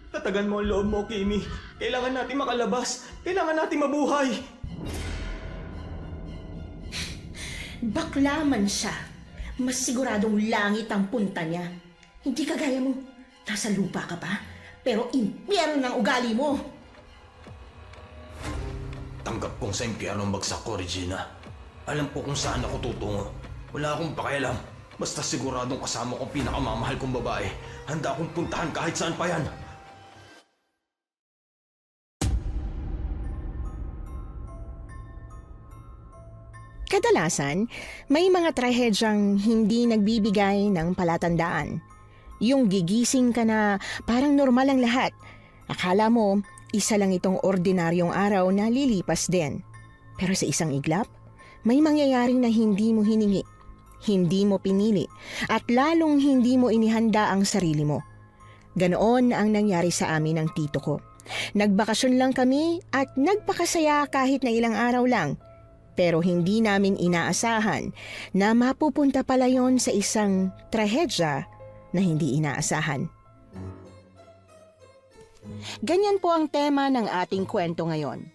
Tatagan mo ang loob mo, Kimi. Kailangan natin makalabas. Kailangan natin mabuhay. Bakla man siya. Mas siguradong langit ang punta niya. Hindi kagaya mo. Nasa lupa ka pa, pero impyerno ng ugali mo. Tanggap kong sa impyerno ang bagsak ko, Regina. Alam ko kung saan ako tutungo. Wala akong pakialam. Basta siguradong kasama kong pinakamamahal kong babae. Handa akong puntahan kahit saan pa yan. Kadalasan, may mga trahedyang hindi nagbibigay ng palatandaan. Yung gigising ka na parang normal ang lahat. Akala mo, isa lang itong ordinaryong araw na lilipas din. Pero sa isang iglap, may mangyayaring na hindi mo hiningi, hindi mo pinili, at lalong hindi mo inihanda ang sarili mo. Ganoon ang nangyari sa amin ng tito ko. Nagbakasyon lang kami at nagpakasaya kahit na ilang araw lang. Pero hindi namin inaasahan na mapupunta pala yon sa isang trahedya na hindi inaasahan. Ganyan po ang tema ng ating kwento ngayon.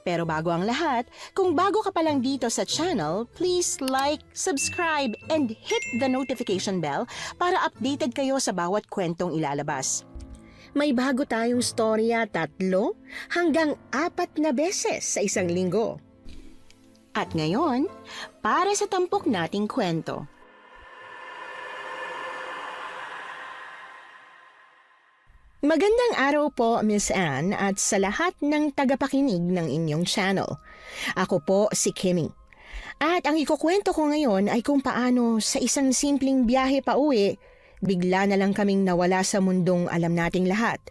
Pero bago ang lahat, kung bago ka pa lang dito sa channel, please like, subscribe, and hit the notification bell para updated kayo sa bawat kwentong ilalabas. May bago tayong storya 3 hanggang 4 na beses sa isang linggo. At ngayon, para sa tampok nating kwento. Magandang araw po, Miss Anne, at sa lahat ng tagapakinig ng inyong channel. Ako po si Kimmy. At ang ikukwento ko ngayon ay kung paano sa isang simpleng biyahe pa uwi, bigla na lang kaming nawala sa mundong alam nating lahat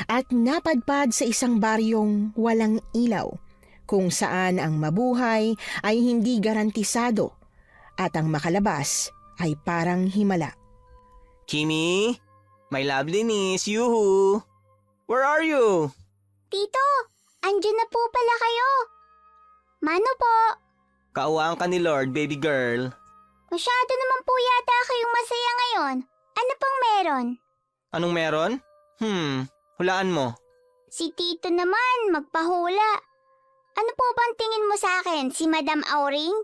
at napadpad sa isang baryong walang ilaw, kung saan ang mabuhay ay hindi garantisado at ang makalabas ay parang himala. Kimi, my loveliness, yuhu! Where are you? Tito, andyan na po pala kayo. Mano po? Kaawaan ka ni Lord, baby girl. Masyado naman po yata kayong masaya ngayon. Ano pong meron? Anong meron? Hulaan mo. Si Tito naman, magpahula. Ano po bang tingin mo sa akin, si Madam Auring?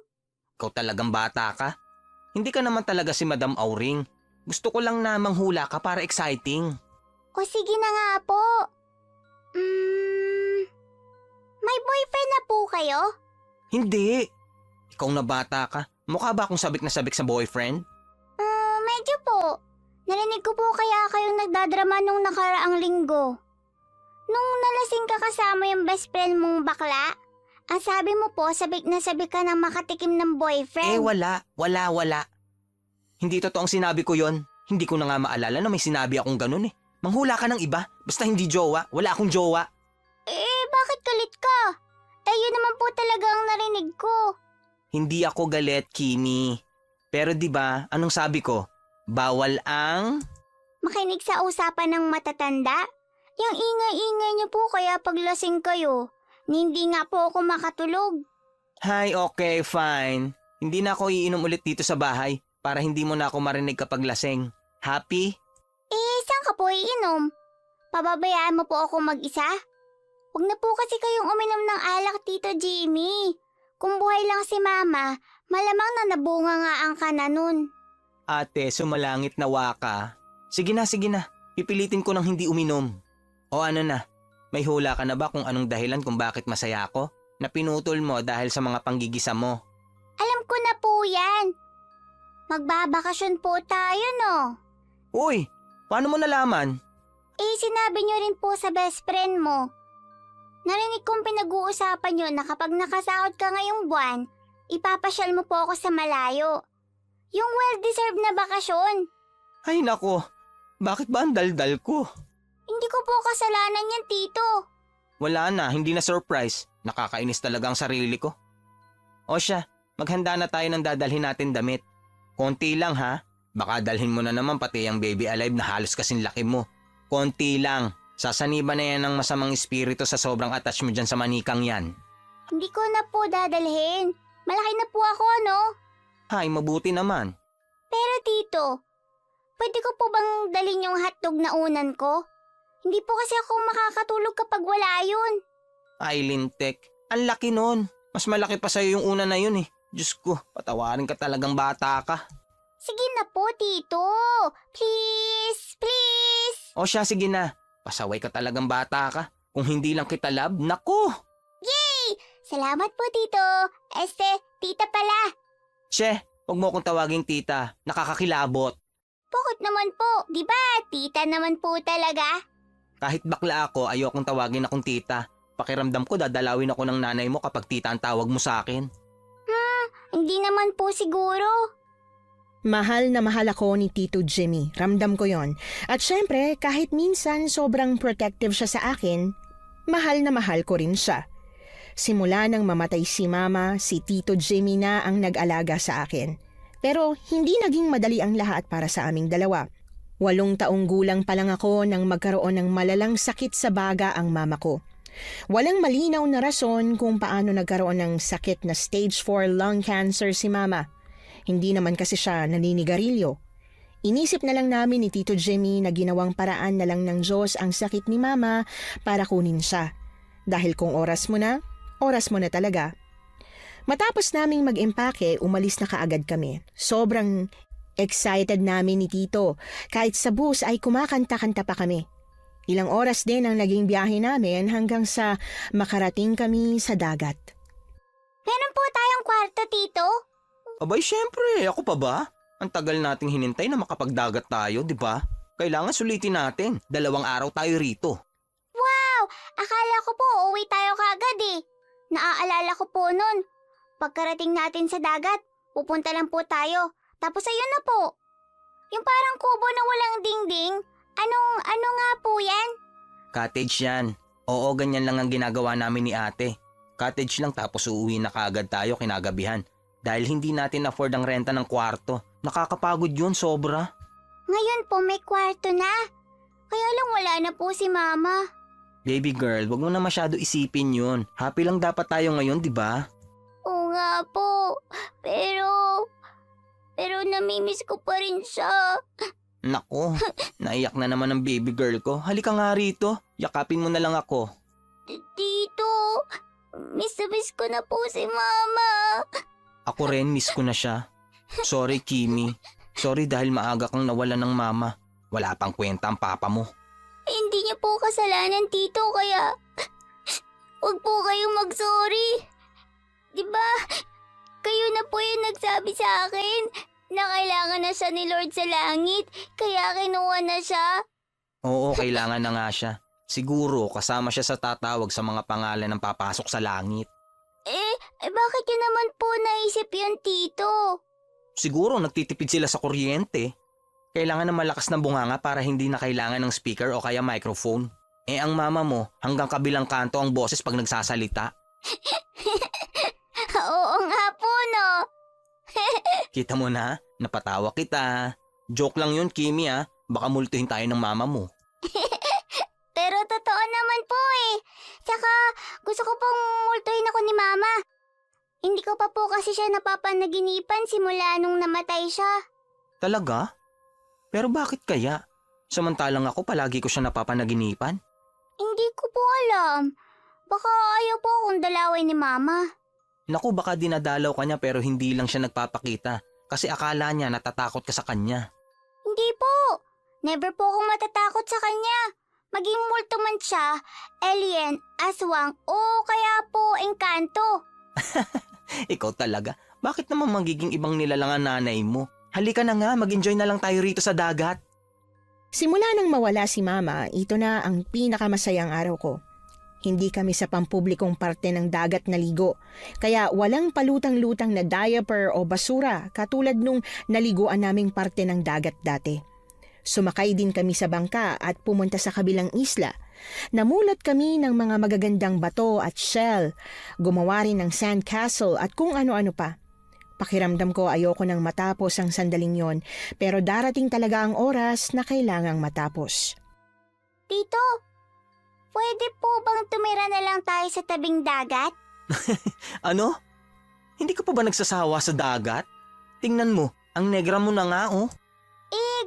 Ikaw talagang bata ka. Hindi ka naman talaga si Madam Auring. Gusto ko lang na manghula ka para exciting. O sige na nga po. May boyfriend na po kayo? Hindi. Ikaw na bata ka. Mukha ba akong sabik na sabik sa boyfriend? Medyo po. Narinig ko po kaya kayong nagdadrama nung nakaraang linggo. Nung nalasing ka kasama yung best friend mong bakla, ang sabi mo po sabik na sabik ka ng makatikim ng boyfriend. Wala. Hindi totoong sinabi ko yon. Hindi ko na nga maalala na may sinabi akong ganun eh. Manghula ka ng iba, basta hindi jowa. Wala akong jowa. Bakit galit ka? Yun naman po talaga ang narinig ko. Hindi ako galit, Kimi. Pero 'di ba, anong sabi ko? Bawal ang... Makinig sa usapan ng matatanda? Yung ingay-ingay niyo po kaya paglasing kayo. Hindi nga po ako makatulog. Hay, okay, fine. Hindi na ako iinom ulit dito sa bahay para hindi mo na ako marinig kapag lasing. Happy? Saan ka po iinom? Pababayaan mo po ako mag-isa? Huwag na po kasi kayong uminom ng alak, Tito Jimmy. Kung buhay lang si Mama, malamang na nabunga nga ang kana nun. Ate, sumalangit na waka. Sige na. Pipilitin ko ng hindi uminom. O ano na, may hula ka na ba kung anong dahilan kung bakit masaya ako? Na pinutol mo dahil sa mga panggigisa mo. Alam ko na po yan. Magbabakasyon po tayo, no? Uy, paano mo nalaman? Sinabi niyo rin po sa best friend mo. Narinig kong pinag-uusapan niyo na kapag nakasahod ka ngayong buwan, ipapasyal mo po ako sa malayo. Yung well-deserved na bakasyon. Ay nako, bakit ba ang daldal ko? Hindi ko po kasalanan yan, Tito. Wala na, hindi na surprise. Nakakainis talaga ang sarili ko. O siya, maghanda na tayo ng dadalhin natin damit. Konti lang ha, baka dalhin mo na naman pati ang baby alive na halos kasing laki mo. Konti lang, sasaniba na yan ng masamang espiritu sa sobrang attach mo dyan sa manikang yan. Hindi ko na po dadalhin. Malaki na po ako, no? Hay, mabuti naman. Pero Tito, pwede ko po bang dalhin yung hotdog na unan ko? Hindi po kasi ako makakatulog kapag wala yun. Ay, Lintek, ang laki nun. Mas malaki pa sa'yo yung una na yun eh. Diyos ko, patawarin ka talagang bata ka. Sige na po, Tito. Please, please. O siya, sige na. Pasaway ka talagang bata ka. Kung hindi lang kita love, naku! Yay! Salamat po, Tito. Tita pala. Che, huwag mo akong tawaging tita. Nakakakilabot. Bakit naman po? Di ba, tita naman po talaga? Kahit bakla ako, ayokong tawagin akong tita. Pakiramdam ko dadalawin ako ng nanay mo kapag tita ang tawag mo sa akin. Hindi naman po siguro. Mahal na mahal ako ni Tito Jimmy, ramdam ko yon. At syempre, kahit minsan sobrang protective siya sa akin, mahal na mahal ko rin siya. Simula nang mamatay si Mama, si Tito Jimmy na ang nag-alaga sa akin. Pero hindi naging madali ang lahat para sa aming dalawa. 8 taong gulang pa lang ako nang magkaroon ng malalang sakit sa baga ang mama ko. Walang malinaw na rason kung paano nagkaroon ng sakit na stage 4 lung cancer si Mama. Hindi naman kasi siya naninigarilyo. Inisip na lang namin ni Tito Jimmy na ginawang paraan na lang ng Diyos ang sakit ni Mama para kunin siya. Dahil kung oras mo na talaga. Matapos naming mag-empake, umalis na kaagad kami. Sobrang excited namin ni Tito. Kahit sa bus ay kumakanta-kanta pa kami. Ilang oras din ang naging biyahe namin hanggang sa makarating kami sa dagat. Meron po tayong kwarto, Tito. Abay, syempre, ako pa ba? Ang tagal nating hinintay na makapagdagat tayo, di ba? Kailangan sulitin natin. 2 araw tayo rito. Wow! Akala ko po uuwi tayo kagad eh. Naaalala ko po nun. Pagkarating natin sa dagat, pupunta lang po tayo. Tapos ayun na po. Yung parang kubo na walang dingding. Ano nga po yan? Cottage yan. Oo, ganyan lang ang ginagawa namin ni ate. Cottage lang tapos uuwi na kaagad tayo kinagabihan. Dahil hindi natin afford ang renta ng kwarto. Nakakapagod yun, sobra. Ngayon po may kwarto na. Kaya lang wala na po si Mama. Baby girl, wag mo na masyado isipin yun. Happy lang dapat tayo ngayon, di ba? Oo nga po. Pero namimiss ko pa rin siya. Nako, naiyak na naman ang baby girl ko. Halika nga rito, yakapin mo na lang ako. Tito, miss na miss ko na po si Mama. Ako rin, miss ko na siya. Sorry, Kimi. Sorry dahil maaga kang nawala ng mama. Wala pang kwenta ang papa mo. Hindi niya po kasalanan, Tito, kaya huwag po kayong mag-sorry. Diba, kayo na po yung nagsabi sa akin na kailangan na siya ni Lord sa langit, kaya kinuha na siya. Oo, kailangan na nga siya. Siguro kasama siya sa tatawag sa mga pangalan ng papasok sa langit. Bakit yun naman po naisip yun, Tito? Siguro nagtitipid sila sa kuryente. Kailangan ng malakas na bunganga para hindi na kailangan ng speaker o kaya microphone. Ang mama mo, hanggang kabilang kanto ang boses pag nagsasalita. Oo nga po, no? Kita mo na, napatawa kita. Joke lang yun, Kimi ah. Baka multuhin tayo ng mama mo. Pero totoo naman po eh. Tsaka gusto ko pong multuhin ako ni Mama. Hindi ko pa po kasi siya napapanaginipan simula nung namatay siya. Talaga? Pero bakit kaya? Samantalang ako palagi ko siya napapanaginipan. Hindi ko po alam. Baka ayaw po akong dalawin ni Mama. Naku, baka dinadalaw ka niya pero hindi lang siya nagpapakita. Kasi akala niya natatakot ka sa kanya. Hindi po. Never po akong matatakot sa kanya. Maging multo man siya, alien, aswang, o kaya po engkanto. Ikaw talaga. Bakit naman magiging ibang nilalang ang nanay mo? Halika na nga, mag-enjoy na lang tayo rito sa dagat. Simula nang mawala si Mama, ito na ang pinakamasayang araw ko. Hindi kami sa pampublikong parte ng dagat naligo, kaya walang palutang-lutang na diaper o basura katulad nung naliguan naming parte ng dagat dati. Sumakay din kami sa bangka at pumunta sa kabilang isla. Namulat kami ng mga magagandang bato at shell, gumawa rin ng sand castle at kung ano-ano pa. Pakiramdam ko ayoko nang matapos ang sandaling yon, pero darating talaga ang oras na kailangang matapos. Tito, pwede po bang tumira na lang tayo sa tabing dagat? Ano? Hindi ka pa ba nagsasawa sa dagat? Tingnan mo, ang negra mo na nga oh.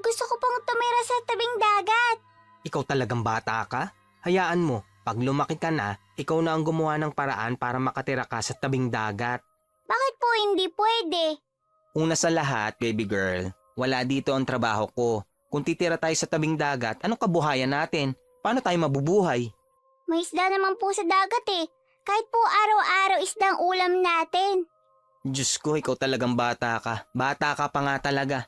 Gusto ko pong tumira sa tabing dagat. Ikaw talagang bata ka? Hayaan mo, pag lumaki ka na, ikaw na ang gumawa ng paraan para makatira ka sa tabing dagat. Bakit po hindi pwede? Una sa lahat, baby girl, wala dito ang trabaho ko. Kung titira tayo sa tabing dagat, anong kabuhayan natin? Paano tayo mabubuhay? May isda naman po sa dagat eh. Kahit po araw-araw isda ang ulam natin. Diyos ko, ikaw talagang bata ka. Bata ka pa nga talaga.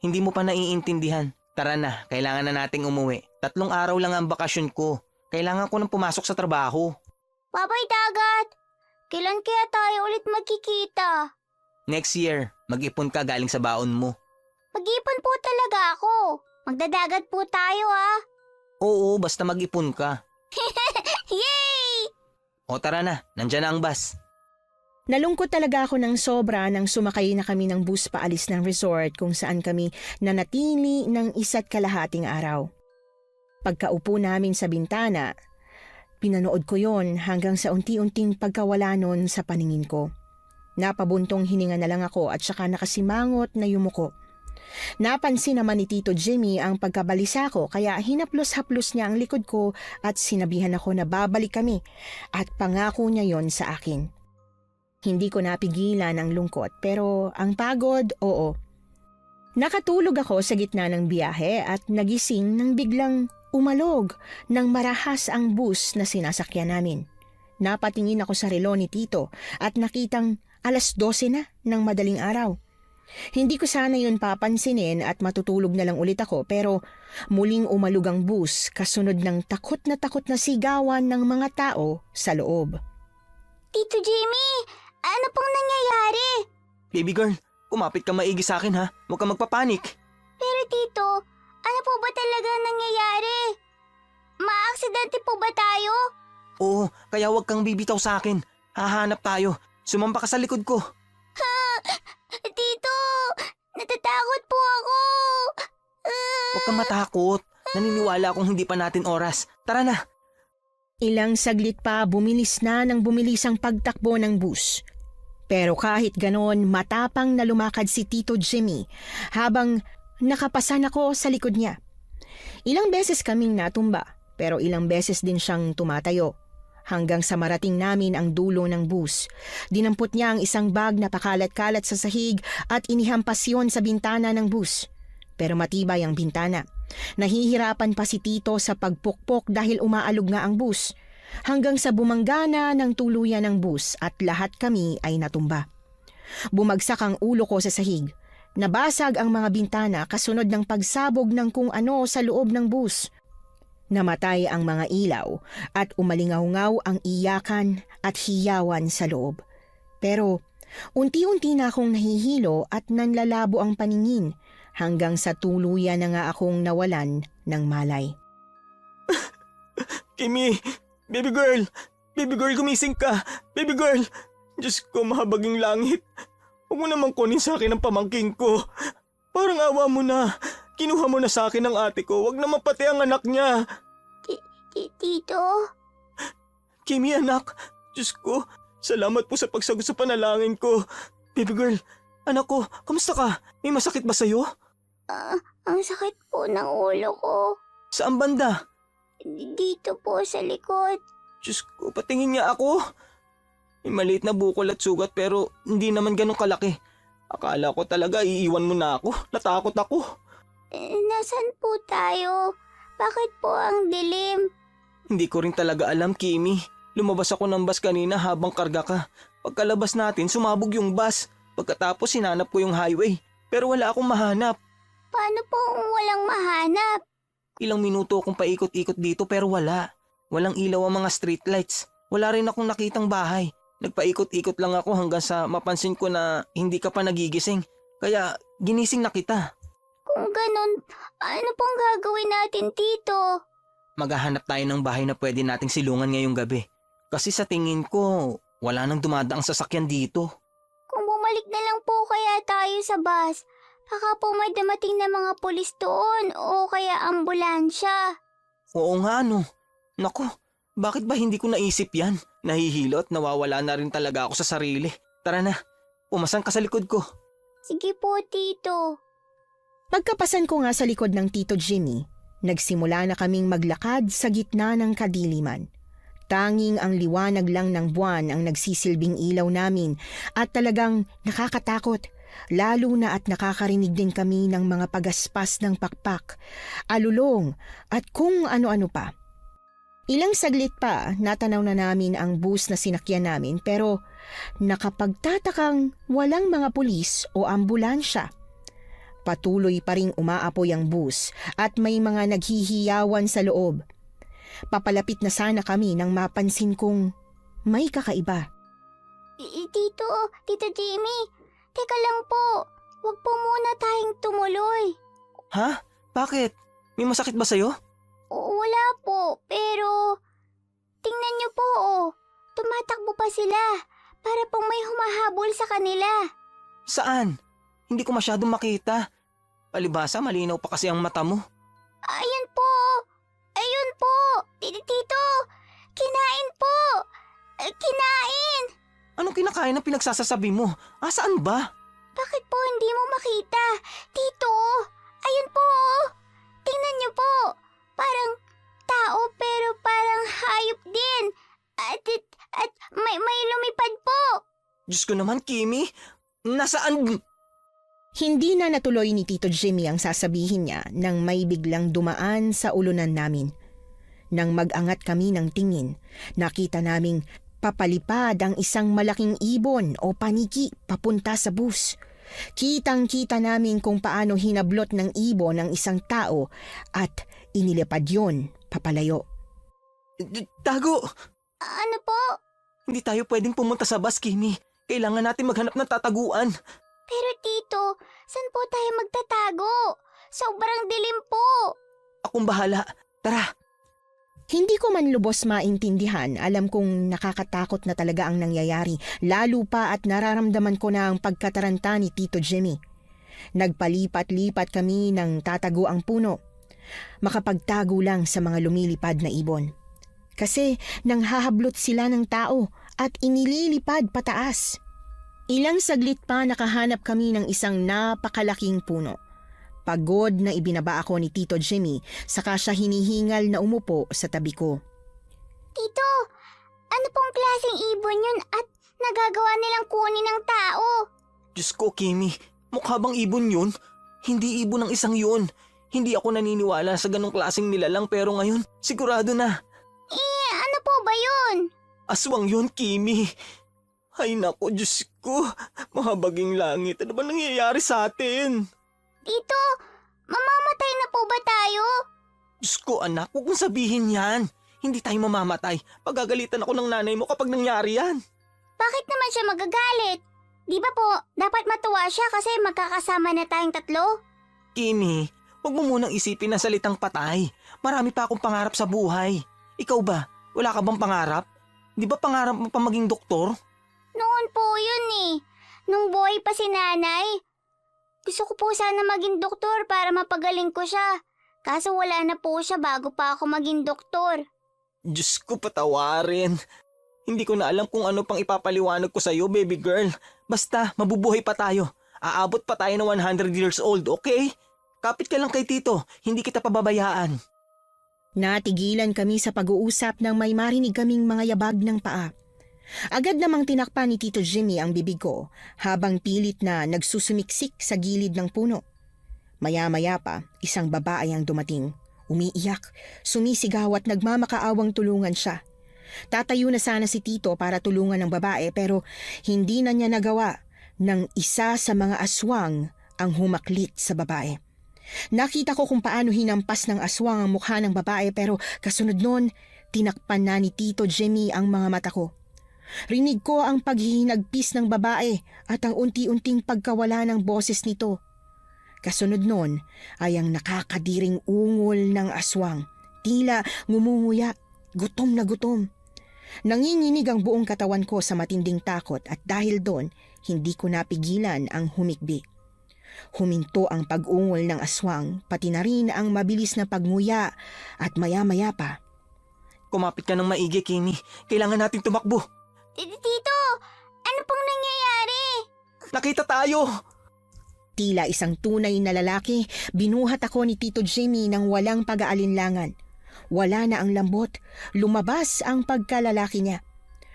Hindi mo pa naiintindihan. Tara na, kailangan na nating umuwi. 3 araw lang ang bakasyon ko. Kailangan ko nang pumasok sa trabaho. Babay dagat! Kailan kaya tayo ulit magkikita? Next year, mag-ipon ka galing sa baon mo. Mag-ipon po talaga ako. Magdadagat po tayo ah. Oo, basta mag-ipon ka. Yay! O tara na, nandyan na ang bus. Nalungkot talaga ako ng sobra nang sumakay na kami ng bus paalis ng resort kung saan kami nanatili ng 1.5 araw. Pagkaupo namin sa bintana, pinanood ko yon hanggang sa unti-unting pagkawala nun sa paningin ko. Napabuntong hininga na lang ako at saka nakasimangot na yumuko. Napansin naman ni Tito Jimmy ang pagkabalisa ko kaya hinaplos-haplos niya ang likod ko at sinabihan ako na babalik kami at pangako niya yon sa akin. Hindi ko napigilan ang lungkot pero ang pagod, oo. Nakatulog ako sa gitna ng biyahe at nagising nang biglang umalog nang marahas ang bus na sinasakyan namin. Napatingin ako sa relo ni Tito at nakitang 12:00 na ng madaling araw. Hindi ko sana yun papansinin at matutulog na lang ulit ako pero muling umalog ang bus kasunod ng takot na sigawan ng mga tao sa loob. Tito Jimmy, ano pong nangyayari? Baby girl, kumapit ka maigi sa akin ha. Huwag ka magpapanik. Pero tito, ano po ba talaga nangyayari? Maaksidente po ba tayo? Oo, kaya huwag kang bibitaw sa akin. Hahanap tayo. Sumampa ka sa likod ko. Tito, natatakot po ako. Huwag kang matakot. Naniniwala akong hindi pa natin oras. Tara na. Ilang saglit pa bumilis na ng bumilis ang pagtakbo ng bus. Pero kahit ganon, matapang na lumakad si Tito Jimmy habang nakapasan ako sa likod niya. Ilang beses kaming natumba pero ilang beses din siyang tumatayo. Hanggang sa marating namin ang dulo ng bus. Dinampot niya ang isang bag na pakalat-kalat sa sahig at inihampas yon sa bintana ng bus. Pero matibay ang bintana. Nahihirapan pa si Tito sa pagpukpok dahil umaalog nga ang bus. Hanggang sa bumanggana ng tuluyan ng bus at lahat kami ay natumba. Bumagsak ang ulo ko sa sahig. Nabasag ang mga bintana kasunod ng pagsabog ng kung ano sa loob ng bus. Namatay ang mga ilaw at umalingaw-ngaw ang iyakan at hiyawan sa loob. Pero unti-unti na akong nahihilo at nanlalabo ang paningin hanggang sa tuluyan na nga akong nawalan ng malay. Kimi, baby girl, gumising ka. Baby girl, Diyos ko, mahabaging langit. Huwag mo naman kunin sa akin ang pamangking ko. Parang awa mo na. Kinuha mo na sa akin ang ate ko. Huwag naman pati ang anak niya. Tito? Kimi, anak. Diyos ko, salamat po sa pagsagot sa panalangin ko. Baby girl, anak ko, kamusta ka? May masakit ba sa'yo? Ang sakit po ng ulo ko. Saan banda? Dito po sa likod. Diyos ko, patingin niya ako. May maliit na bukol at sugat pero hindi naman ganun kalaki. Akala ko talaga iiwan mo na ako. Natakot ako. Nasaan po tayo? Bakit po ang dilim? Hindi ko rin talaga alam, Kimi. Lumabas ako ng bus kanina habang karga ka. Pagkalabas natin, sumabog yung bus. Pagkatapos, sinanap ko yung highway. Pero wala akong mahanap. Paano po walang mahanap? Ilang minuto akong paikot-ikot dito pero wala. Walang ilaw ang mga streetlights. Wala rin akong nakitang bahay. Nagpaikot-ikot lang ako hanggang sa mapansin ko na hindi ka pa nagigising. Kaya ginising na kita. Kung ganun, ano pong gagawin natin, Tito? Maghahanap tayo ng bahay na pwede nating silungan ngayong gabi. Kasi sa tingin ko, wala nang dumadaang sasakyan dito. Kung bumalik na lang po kaya tayo sa bus, baka po may dumating na mga pulis doon o kaya ambulansya. Oo nga no. Naku, bakit ba hindi ko naisip yan? Nahihilo at nawawala na rin talaga ako sa sarili. Tara na, umasan ka sa likod ko. Sige po, Tito. Pagkapasan ko nga sa likod ng Tito Jimmy, Nagsimula na kaming maglakad sa gitna ng kadiliman. Tanging ang liwanag lang ng buwan ang nagsisilbing ilaw namin at talagang nakakatakot. Lalo na at nakakarinig din kami ng mga pagaspas ng pakpak, alulong at kung ano-ano pa. Ilang saglit pa natanaw na namin ang bus na sinakyan namin pero nakapagtatakang walang mga pulis o ambulansya. Patuloy pa ring umaapoy ang bus at may mga naghihiyawan sa loob. Papalapit na sana kami nang mapansin kong may kakaiba. Tito Jimmy, teka lang po. Huwag po muna tayong tumuloy. Ha? Bakit? May masakit ba sa'yo? Wala po, pero tingnan niyo po tumatakbo pa sila para pong may humahabol sa kanila. Saan? Hindi ko masyadong makita. Palibasa, malinaw pa kasi ang mata mo. Ayun po! Ayun po! Tito! Kinain po! Kinain! Anong kinakain ang pinagsasasabi mo? Saan ba? Bakit po hindi mo makita? Tito! Ayun po! Tingnan niyo po! Parang tao pero parang hayop din. At may lumipad po. Diyos ko naman, Kimi. Nasaan? Hindi na natuloy ni Tito Jimmy ang sasabihin niya nang may biglang dumaan sa ulunan namin. Nang mag-angat kami ng tingin, nakita naming papalipad ang isang malaking ibon o paniki papunta sa bus. Kitang-kita namin kung paano hinablot ng ibon ang isang tao at inilipad yon papalayo. Tago! Ano po? Hindi tayo pwedeng pumunta sa bus, Kimi. Kailangan natin maghanap ng tataguan. Pero tito, saan po tayo magtatago? Sobrang dilim po. Akong bahala. Tara. Hindi ko man lubos maintindihan, alam kong nakakatakot na talaga ang nangyayari, lalo pa at nararamdaman ko na ang pagkataranta ni Tito Jimmy. Nagpalipat-lipat kami ng tatago ang puno. Makapagtago lang sa mga lumilipad na ibon. Kasi nanghahablot sila ng tao at inililipad pataas. Ilang saglit pa nakahanap kami ng isang napakalaking puno. Pagod na ibinaba ako ni Tito Jimmy, saka siya hinihingal na umupo sa tabi ko. Tito, ano pong klaseng ibon yun at nagagawa nilang kunin ng tao? Diyos ko, Kimi. Mukha bang ibon yun? Hindi ibon ang isang yun. Hindi ako naniniwala sa ganong klaseng nilalang pero ngayon, sigurado na. Ano po ba yun? Aswang yun, Kimi. Ay nako, Diyos ko. Mahabaging langit. Ano ba nangyayari sa atin? Tito, mamamatay na po ba tayo? Diyos ko, anak. Huwag mong sabihin yan. Hindi tayo mamamatay. Pagagalitan ako ng nanay mo kapag nangyari yan. Bakit naman siya magagalit? Di ba po, dapat matuwa siya kasi magkakasama na tayong tatlo? Kimi, huwag mo munang isipin ang salitang patay. Marami pa akong pangarap sa buhay. Ikaw ba? Wala ka bang pangarap? Di ba pangarap mo pa maging doktor? Noon po yun eh. Nung buhay pa si nanay. Gusto ko po sana maging doktor para mapagaling ko siya. Kaso wala na po siya bago pa ako maging doktor. Diyos ko, patawarin. Hindi ko na alam kung ano pang ipapaliwanag ko sa'yo, baby girl. Basta, mabubuhay pa tayo. Aabot pa tayo na 100 years old, okay? Kapit ka lang kay Tito, hindi kita pababayaan. Natigilan kami sa pag-uusap nang may marinig kaming mga yabag ng paa. Agad namang tinakpan ni Tito Jimmy ang bibig ko habang pilit na nagsusumiksik sa gilid ng puno. Maya-maya pa, isang babae ang dumating. Umiiyak, sumisigaw at nagmamakaawang tulungan siya. Tatayo na sana si Tito para tulungan ng babae pero hindi na niya nagawa nang isa sa mga aswang ang humaklit sa babae. Nakita ko kung paano hinampas ng aswang ang mukha ng babae pero kasunod nun, tinakpan na ni Tito Jimmy ang mga mata ko. Rinig ko ang paghihinagpis ng babae at ang unti-unting pagkawala ng boses nito. Kasunod nun ay ang nakakadiring ungol ng aswang. Tila ngumunguya, gutom na gutom. Nanginginig ang buong katawan ko sa matinding takot at dahil doon, hindi ko napigilan ang humikbi. Huminto ang pag-ungol ng aswang, pati na rin ang mabilis na pagnguya at maya-maya pa. Kumapit ka ng maigi, Kimi. Kailangan nating tumakbo. Tito, ano pong nangyayari? Nakita tayo! Tila isang tunay na lalaki, binuhat ako ni Tito Jimmy ng walang pag-aalinlangan. Wala na ang lambot, lumabas ang pagkalalaki niya.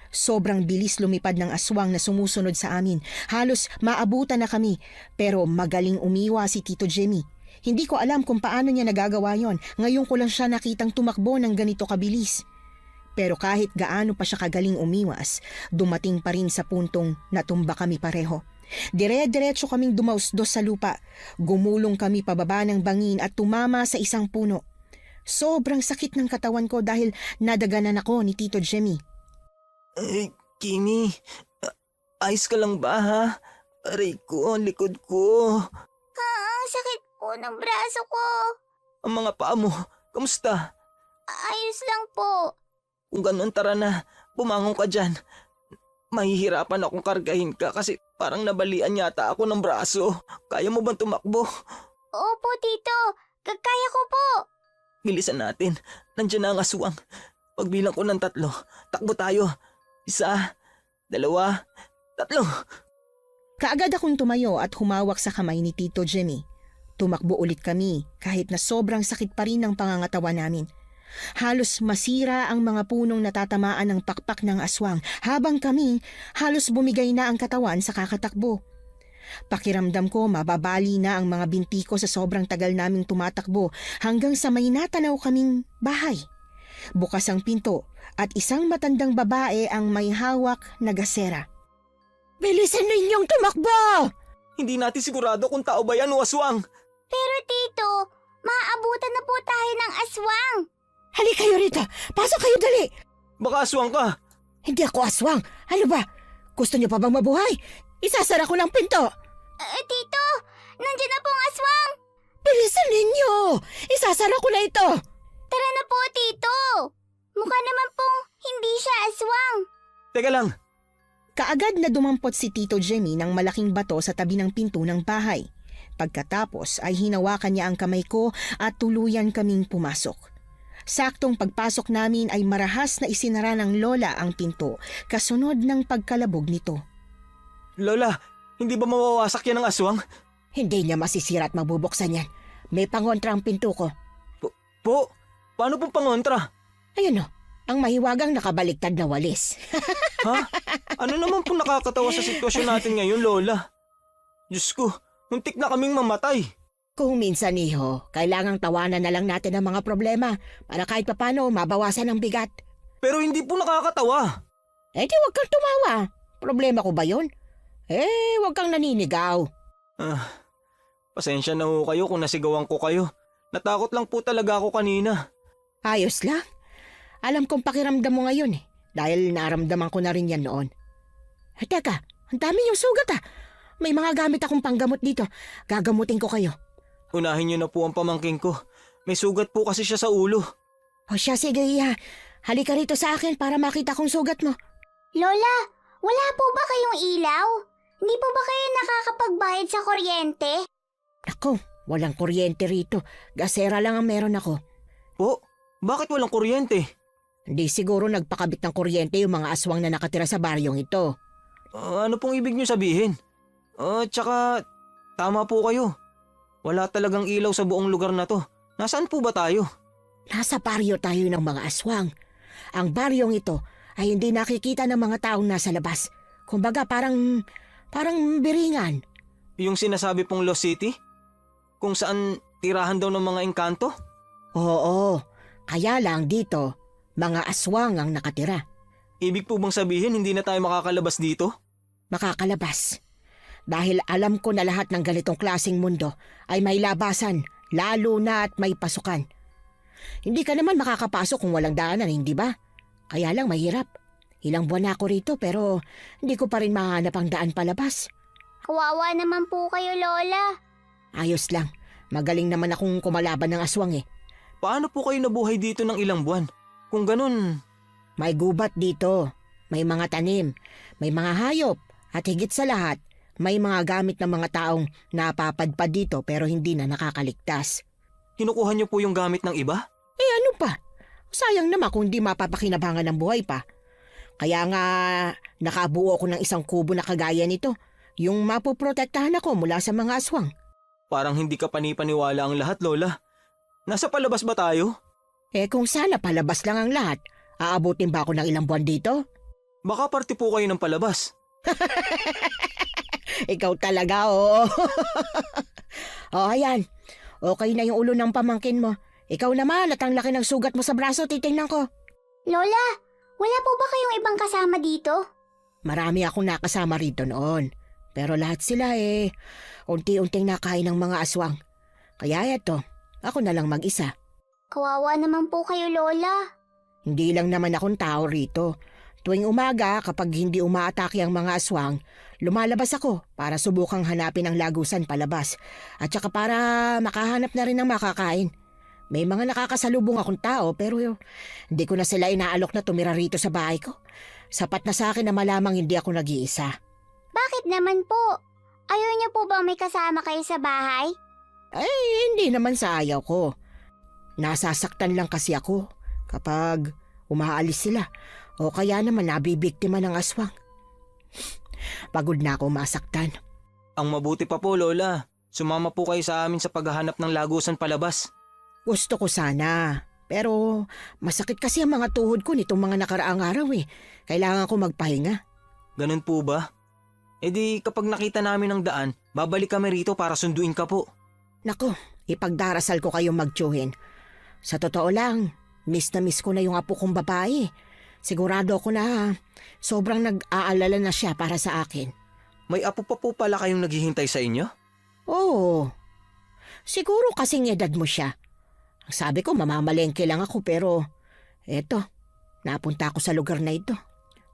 Sobrang bilis lumipad ng aswang na sumusunod sa amin. Halos maabutan na kami, pero magaling umiwa si Tito Jimmy. Hindi ko alam kung paano niya nagagawa yon. Ngayon ko lang siya nakitang tumakbo ng ganito kabilis. Pero kahit gaano pa siya kagaling umiwas, dumating pa rin sa puntong natumba kami pareho. Dire-diretso kaming dumausdos sa lupa. Gumulong kami pababa ng bangin at tumama sa isang puno. Sobrang sakit ng katawan ko dahil nadaganan ako ni Tito Jimmy. Kimi, ayos ka lang ba ha? Aray ko, ang likod ko. Ang sakit po ng braso ko. Ang mga paa mo, kamusta? Ayos lang po. Kung ganun, tara na, bumangon ka dyan. Mahihirapan akong kargahin ka kasi parang nabalian yata ako ng braso. Kaya mo bang tumakbo? Opo, Tito. Kaya ko po. Bilisan natin, nandiyan na ang aswang. Pagbilang ko ng 3, takbo tayo. 1, 2, 3. Kaagad akong tumayo at humawak sa kamay ni Tito Jimmy. Tumakbo ulit kami kahit na sobrang sakit pa rin ng pangangatawan namin. Halos masira ang mga punong natatamaan ng pakpak ng aswang habang kami halos bumigay na ang katawan sa kakatakbo. Pakiramdam ko mababali na ang mga binti ko sa sobrang tagal naming tumatakbo hanggang sa may natanaw kaming bahay. Bukas ang pinto at isang matandang babae ang may hawak na gasera. "Bilisan ninyong tumakbo!" Hindi natin sigurado kung tao ba yan o aswang. Pero Tito, maaabutan na po tayo ng aswang. "Halika kayo rito! Pasok kayo dali!" Baka aswang ka. "Hindi ako aswang! Ano ba? Gusto niyo pa bang mabuhay? Isasara ko ng pinto!" Tito, nandiyan na po ang aswang. "Bilisan ninyo! Isasara ko na ito!" Tara na po, Tito. Mukha naman pong hindi siya aswang. Teka lang, Kaagad na dumampot si Tito Jimmy ng malaking bato sa tabi ng pinto ng bahay. Pagkatapos ay hinawakan niya ang kamay ko at tuluyan kaming pumasok. Saktong pagpasok namin ay marahas na isinara ng lola ang pinto kasunod ng pagkalabog nito. Lola, hindi ba mawawasak yan ng aswang? "Hindi niya masisira at mabubuksan yan. May pangontra ang pinto ko." Po, paano pong pangontra? "Ayun o, ang mahiwagang nakabaliktad na walis." Ha? Ano naman pong nakakatawa sa sitwasyon natin ngayon, Lola? Diyos ko, muntik na kaming mamatay. Kung minsan, iho, kailangang tawanan na lang natin ang mga problema para kahit papano mabawasan ang bigat. Pero hindi po nakakatawa. Eh di huwag kang tumawa. Problema ko ba yun? Huwag kang naninigaw. Pasensya na ho kayo kung nasigawan ko kayo. Natakot lang po talaga ako kanina. Ayos lang. Alam kong pakiramdam mo ngayon dahil naramdaman ko na rin yan noon. Teka, ang dami yung sugat May mga gamit akong panggamot dito. Gagamutin ko kayo. Unahin niyo na po ang pamangking ko. May sugat po kasi siya sa ulo. O siya, sige iya. Halika rito sa akin para makita kong sugat mo. Lola, wala po ba kayong ilaw? Hindi po ba kayo nakakapagbayad sa kuryente? Ako, walang kuryente rito. Gasera lang ang meron ako. Po, bakit walang kuryente? Hindi siguro nagpakabit ng kuryente yung mga aswang na nakatira sa baryong ito. Ano pong ibig niyo sabihin? Tsaka, tama po kayo. Wala talagang ilaw sa buong lugar na to. Nasaan po ba tayo? Nasa baryo tayo ng mga aswang. Ang baryong ito ay hindi nakikita ng mga taong nasa labas. Kumbaga parang biringan. Yung sinasabi pong Lost City? Kung saan tirahan daw ng mga engkanto? Oo, kaya lang dito, mga aswang ang nakatira. Ibig po bang sabihin hindi na tayo makakalabas dito? Makakalabas. Dahil alam ko na lahat ng ganitong klaseng mundo ay may labasan, lalo na at may pasukan. Hindi ka naman makakapasok kung walang daanan, hindi ba? Kaya lang mahirap. Ilang buwan na ako rito pero hindi ko pa rin mahanap ang daan palabas. Kawawa naman po kayo, Lola. Ayos lang. Magaling naman akong kumalaban ng aswang Paano po kayo nabuhay dito ng ilang buwan? Kung ganun... May gubat dito. May mga tanim. May mga hayop. At higit sa lahat, may mga gamit ng mga taong napapadpad dito pero hindi na nakakaligtas. Kinukuha niyo po yung gamit ng iba? Ano pa? Sayang naman kung di mapapakinabangan ng buhay pa. Kaya nga nakabuo ako ng isang kubo na kagaya nito. Yung mapoprotektahan ako mula sa mga aswang. Parang hindi ka panipaniwala ang lahat, Lola. Nasa palabas ba tayo? Kung sana palabas lang ang lahat, aabutin ba ako ng ilang buwan dito? Baka party po kayo ng palabas. Ikaw talaga, oo. Ayan. Okay na yung ulo ng pamangkin mo. Ikaw naman at ang laki ng sugat mo sa braso, titingnan ko. Lola, wala po ba kayong ibang kasama dito? Marami akong nakasama rito noon. Pero lahat sila unti-unting nakain ng mga aswang. Kaya eto, ako na lang mag-isa. Kawawa naman po kayo, Lola. Hindi lang naman akong tao rito. Tuwing umaga, kapag hindi umaatake ang mga aswang, lumalabas ako para subukang hanapin ang lagusan palabas. At saka para makahanap na rin ng makakain. May mga nakakasalubong akong tao pero hindi ko na sila inaalok na tumira rito sa bahay ko. Sapat na sa akin na malamang hindi ako nag-iisa. Bakit naman po? Ayaw niyo po bang may kasama kayo sa bahay? Hindi naman sa ayaw ko. Nasasaktan lang kasi ako kapag umaalis sila o kaya naman nabibiktima ng aswang. Pagod na ako masaktan. Ang mabuti pa po, Lola. Sumama po kayo sa amin sa paghahanap ng lagusan palabas. Gusto ko sana, pero masakit kasi ang mga tuhod ko nitong mga nakaraang araw Kailangan ko magpahinga. Ganun po ba? E di kapag nakita namin ang daan, babalik kami rito para sunduin ka po. Nako, ipagdarasal ko kayong magtsuhin. Sa totoo lang, miss na miss ko na yung apo kong babae. Sigurado ako na sobrang nag-aalala na siya para sa akin. May apo pa po pala kayong naghihintay sa inyo? Oo, siguro kasing edad mo siya. Sabi ko mamamalengke lang ako pero eto, napunta ako sa lugar na ito.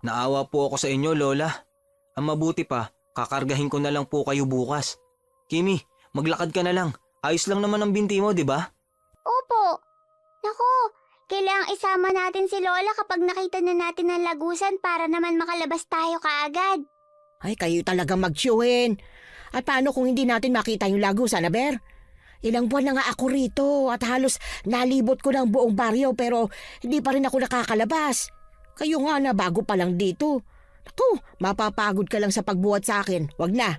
Naawa po ako sa inyo, Lola. Ang mabuti pa, kakargahin ko na lang po kayo bukas. Kimi, maglakad ka na lang. Ayos lang naman ang binti mo, di ba? Opo. Naku, kailangang isama natin si Lola kapag nakita na natin ang lagusan para naman makalabas tayo kaagad. Ay, kayo talagang magtsuhin. At paano kung hindi natin makita yung lagusan, Aber? Ilang buwan na nga ako rito at halos nalibot ko ng buong baryo pero hindi pa rin ako nakakalabas. Kayo nga na bago pa lang dito. Naku, mapapagod ka lang sa pagbuhat sa akin. Wag na.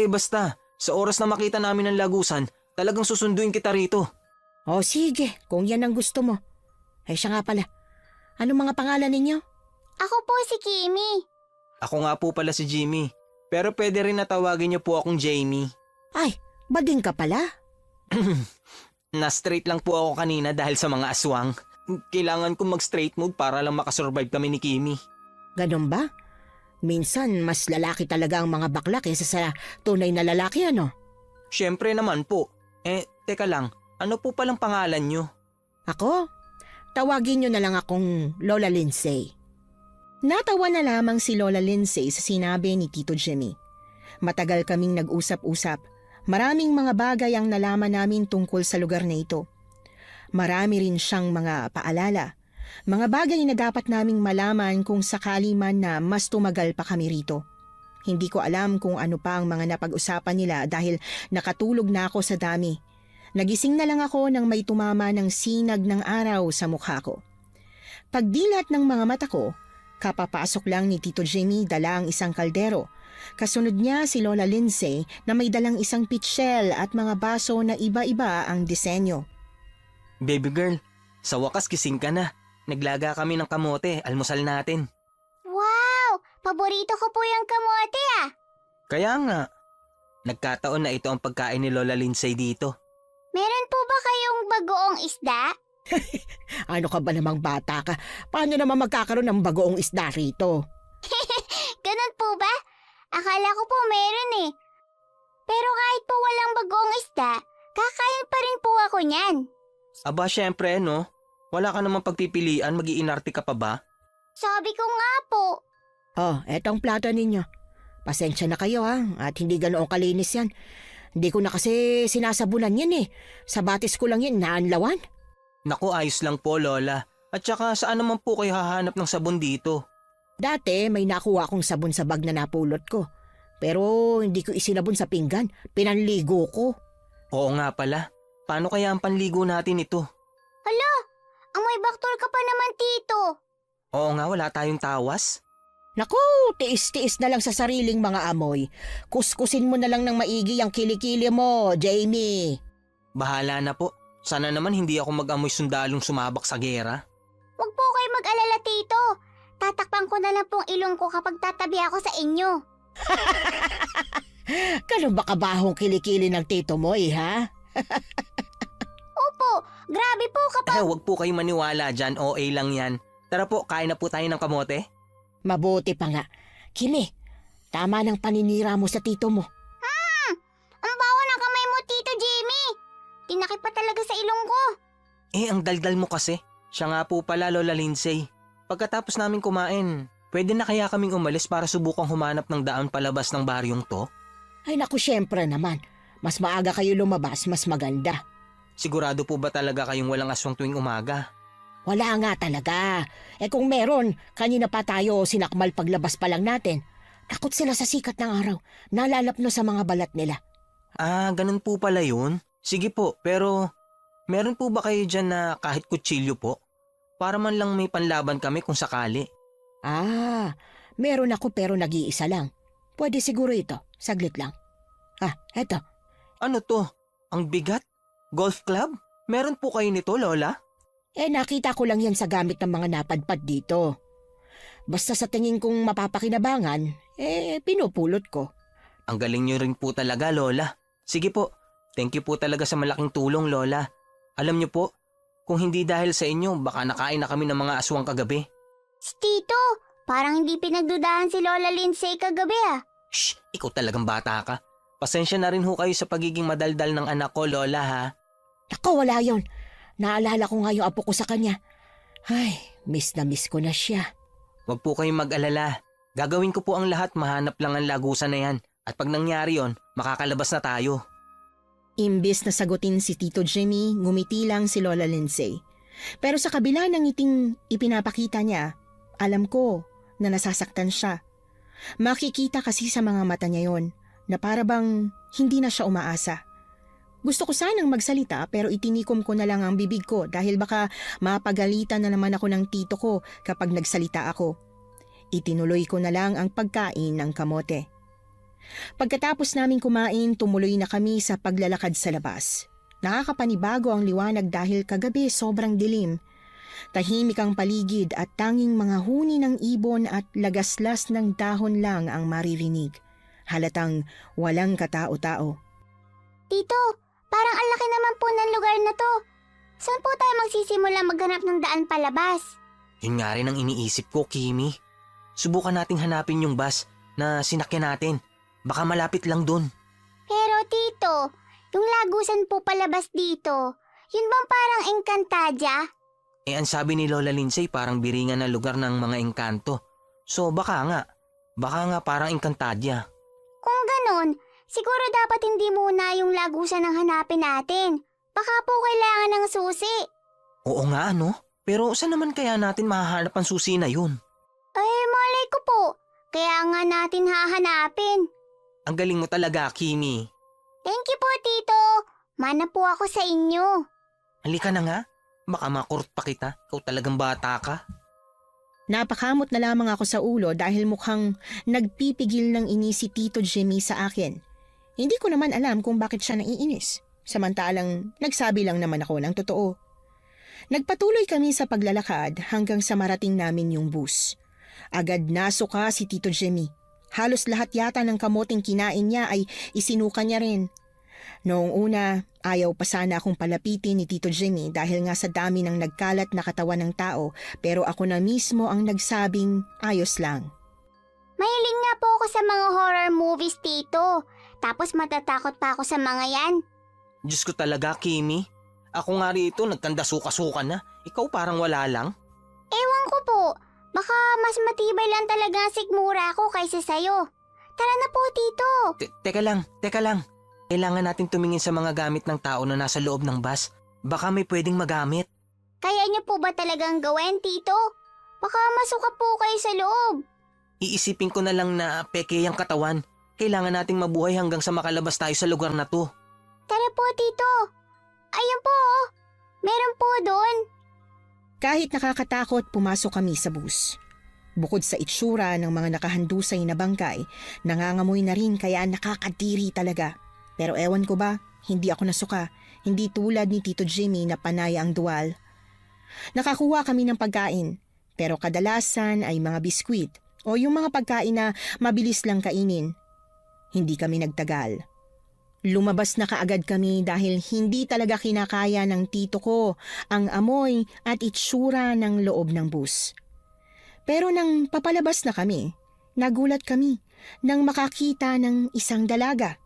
Basta, sa oras na makita namin ang lagusan, talagang susunduin kita rito. O sige, kung yan ang gusto mo. Siya nga pala. Ano mga pangalan ninyo? Ako po si Kimi. Ako nga po pala si Jimmy. Pero pwede rin natawagin niyo po akong Jamie. Ay, bading ka pala? Na-straight lang po ako kanina dahil sa mga aswang. Kailangan kong mag-straight move para lang makasurvive kami ni Kimi. Ganon ba? Minsan, mas lalaki talaga ang mga bakla kaysa sa tunay na lalaki, ano? Siyempre naman po. Teka lang. Ano po palang pangalan niyo? Ako? Tawagin niyo na lang akong Lola Lindsay. Natawa na lamang si Lola Lindsay sa sinabi ni Tito Jimmy. Matagal kaming nag-usap-usap. Maraming mga bagay ang nalaman namin tungkol sa lugar na ito. Marami rin siyang mga paalala. Mga bagay na dapat naming malaman kung sakali man na mas tumagal pa kami rito. Hindi ko alam kung ano pa ang mga napag-usapan nila dahil nakatulog na ako sa dami. Nagising na lang ako nang may tumama ng sinag ng araw sa mukha ko. Pagdilat ng mga mata ko, kapapasok lang ni Tito Jimmy dala ang isang kaldero. Kasunod niya si Lola Lindsay na may dalang isang pitchel at mga baso na iba-iba ang disenyo. Baby girl, sa wakas gising ka na. Naglaga kami ng kamote, almusal natin. Wow! Paborito ko po yung kamote Kaya nga, nagkataon na ito ang pagkain ni Lola Lindsay dito. Meron po ba kayong bagoong isda? Ano ka ba namang bata ka? Paano naman magkakaroon ng bagoong isda rito? Ganun po ba? Akala ko po meron Pero kahit po walang bagoong isda, kakain pa rin po ako niyan. Aba syempre no, wala ka namang pagpipilian, mag-iinarte ka pa ba? Sabi ko nga po. Oh, etong plato ninyo. Pasensya na kayo at hindi ganoong kalinis yan. Hindi ko na kasi sinasabunan yan Sa batis ko lang yan, naanlawan. Naku, ayos lang po Lola. At saka saan naman po kayo hahanap ng sabon dito? Dati may nakuha akong sabon sa bag na napulot ko. Pero hindi ko isinabon sa pinggan, pinanligo ko. Oo nga pala, paano kaya ang panligo natin ito? Hala, ang may baktol ka pa naman, Tito. Oo nga, wala tayong tawas. Naku, tiis-tiis na lang sa sariling mga amoy. Kuskusin mo na lang ng maigi ang kilikili mo, Jamie. Bahala na po. Sana naman hindi ako mag-amoy sundalong sumabak sa gera. Huwag po kayo mag-alala, Tito. Tatakpan ko na lang pong ilong ko kapag tatabi ako sa inyo. Ganun ba kabahong kilikili ng tito mo ha? Opo, grabe po kapag... Wag po kayo maniwala dyan, OA lang yan. Tara po, kain na po tayo ng kamote. Mabuti pa nga. Kimi, tama ng paninira mo sa tito mo. Ang bawa ng kamay mo, Tito Jimmy. Tinakip pa talaga sa ilong ko. Ang daldal mo kasi. Siya nga po pala, Lola Lindsay. Pagkatapos namin kumain, pwede na kaya kaming umalis para subukang humanap ng daan palabas ng baryong to? Ay naku, syempre naman. Mas maaga kayo lumabas, mas maganda. Sigurado po ba talaga kayong walang aswang tuwing umaga? Wala nga talaga. Kung meron, kanina pa tayo sinakmal paglabas pa lang natin. Takot sila sa sikat ng araw. Nalalapno sa mga balat nila. Ganun po pala yun. Sige po, pero meron po ba kayo dyan na kahit kutsilyo po? Para man lang may panlaban kami kung sakali. Meron ako pero nag-iisa lang. Pwede siguro ito. Saglit lang. Eto. Ano to? Ang bigat? Golf club? Meron po kayo nito, Lola? Nakita ko lang yan sa gamit ng mga napadpad dito. Basta sa tingin kong mapapakinabangan, pinupulot ko. Ang galing nyo rin po talaga, Lola. Sige po, thank you po talaga sa malaking tulong, Lola. Alam nyo po, kung hindi dahil sa inyo, baka nakain na kami ng mga aswang kagabi. Tito, parang hindi pinagdudahan si Lola Lindsay kagabi Shh! Ikaw talagang bata ka. Pasensya na rin ho kayo sa pagiging madaldal ng anak ko, Lola, ha? Naku, wala yon. Naalala ko nga yung apo ko sa kanya. Ay, miss na miss ko na siya. Huwag po kayong mag-alala. Gagawin ko po ang lahat, mahanap lang ang lagusan na yan. At pag nangyari yon, makakalabas na tayo. Imbis na sagutin si Tito Jimmy, ngumiti lang si Lola Lindsay. Pero sa kabila ng ngiting ipinapakita niya, alam ko na nasasaktan siya. Makikita kasi sa mga mata niya yon na para bang hindi na siya umaasa. Gusto ko sanang magsalita pero itinikom ko na lang ang bibig ko dahil baka mapagalitan na naman ako ng tito ko kapag nagsalita ako. Itinuloy ko na lang ang pagkain ng kamote. Pagkatapos naming kumain, tumuloy na kami sa paglalakad sa labas. Nakakapanibago ang liwanag dahil kagabi sobrang dilim. Tahimik ang paligid at tanging mga huni ng ibon at lagaslas ng dahon lang ang maririnig. Halatang walang katao-tao. Tito, parang ang laki naman po ng lugar na to. Saan po tayo magsisimula maghanap ng daan palabas? Yun nga rin ang iniisip ko, Kimi. Subukan nating hanapin yung bus na sinakyan natin. Baka malapit lang dun. Pero Tito, yung lagusan po palabas dito, yun bang parang Encantadia? Ang sabi ni Lola Lindsay parang biringan na lugar ng mga engkanto. So baka nga parang Encantadia. Kung ganon, siguro dapat hindi muna yung lagusan ang hanapin natin. Baka po kailangan ng susi. Oo nga, ano? Pero saan naman kaya natin mahahanap ang susi na yun? Ay, malay ko po. Kaya nga natin hahanapin. Ang galing mo talaga, Kimi. Thank you po, Tito. Mana po ako sa inyo. Halika na nga. Baka makurot pa kita. Ikaw talagang bata ka. Napakamot na lamang ako sa ulo dahil mukhang nagpipigil ng inis si Tito Jimmy sa akin. Hindi ko naman alam kung bakit siya naiinis. Samantalang nagsabi lang naman ako ng totoo. Nagpatuloy kami sa paglalakad hanggang sa marating namin yung bus. Agad nasuka si Tito Jimmy. Halos lahat yata ng kamoting kinain niya ay isinuka niya rin. Noong una, ayaw pa sana akong palapitin ni Tito Jimmy dahil nga sa dami ng nagkalat na katawan ng tao, pero ako na mismo ang nagsabing ayos lang. Mahiling nga po ako sa mga horror movies, Tito. Tapos matatakot pa ako sa mga yan. Diyos ko talaga, Kimi. Ako nga rito, nagkanda-suka-suka na. Ikaw parang wala lang. Ewan ko po. Baka mas matibay lang talaga ang sigmura ko kaysa sayo. Tara na po, Tito. Teka lang. Kailangan natin tumingin sa mga gamit ng tao na nasa loob ng bus. Baka may pwedeng magamit. Kaya niyo po ba talagang gawin, Tito? Baka masuka po kayo sa loob. Iisipin ko na lang na peke ang katawan. Kailangan nating mabuhay hanggang sa makalabas tayo sa lugar na to. Tara po, Tito. Ayun po, oh. Meron po doon. Kahit nakakatakot, pumasok kami sa bus. Bukod sa itsura ng mga nakahandusay na bangkay, nangangamoy na rin kaya nakakadiri talaga. Pero ewan ko ba, hindi ako nasuka. Hindi tulad ni Tito Jimmy na panay ang duwal. Nakakuha kami ng pagkain, pero kadalasan ay mga biskwit o yung mga pagkain na mabilis lang kainin. Hindi kami nagtagal. Lumabas na kaagad kami dahil hindi talaga kinakaya ng tito ko ang amoy at itsura ng loob ng bus. Pero nang papalabas na kami, nagulat kami nang makakita ng isang dalaga.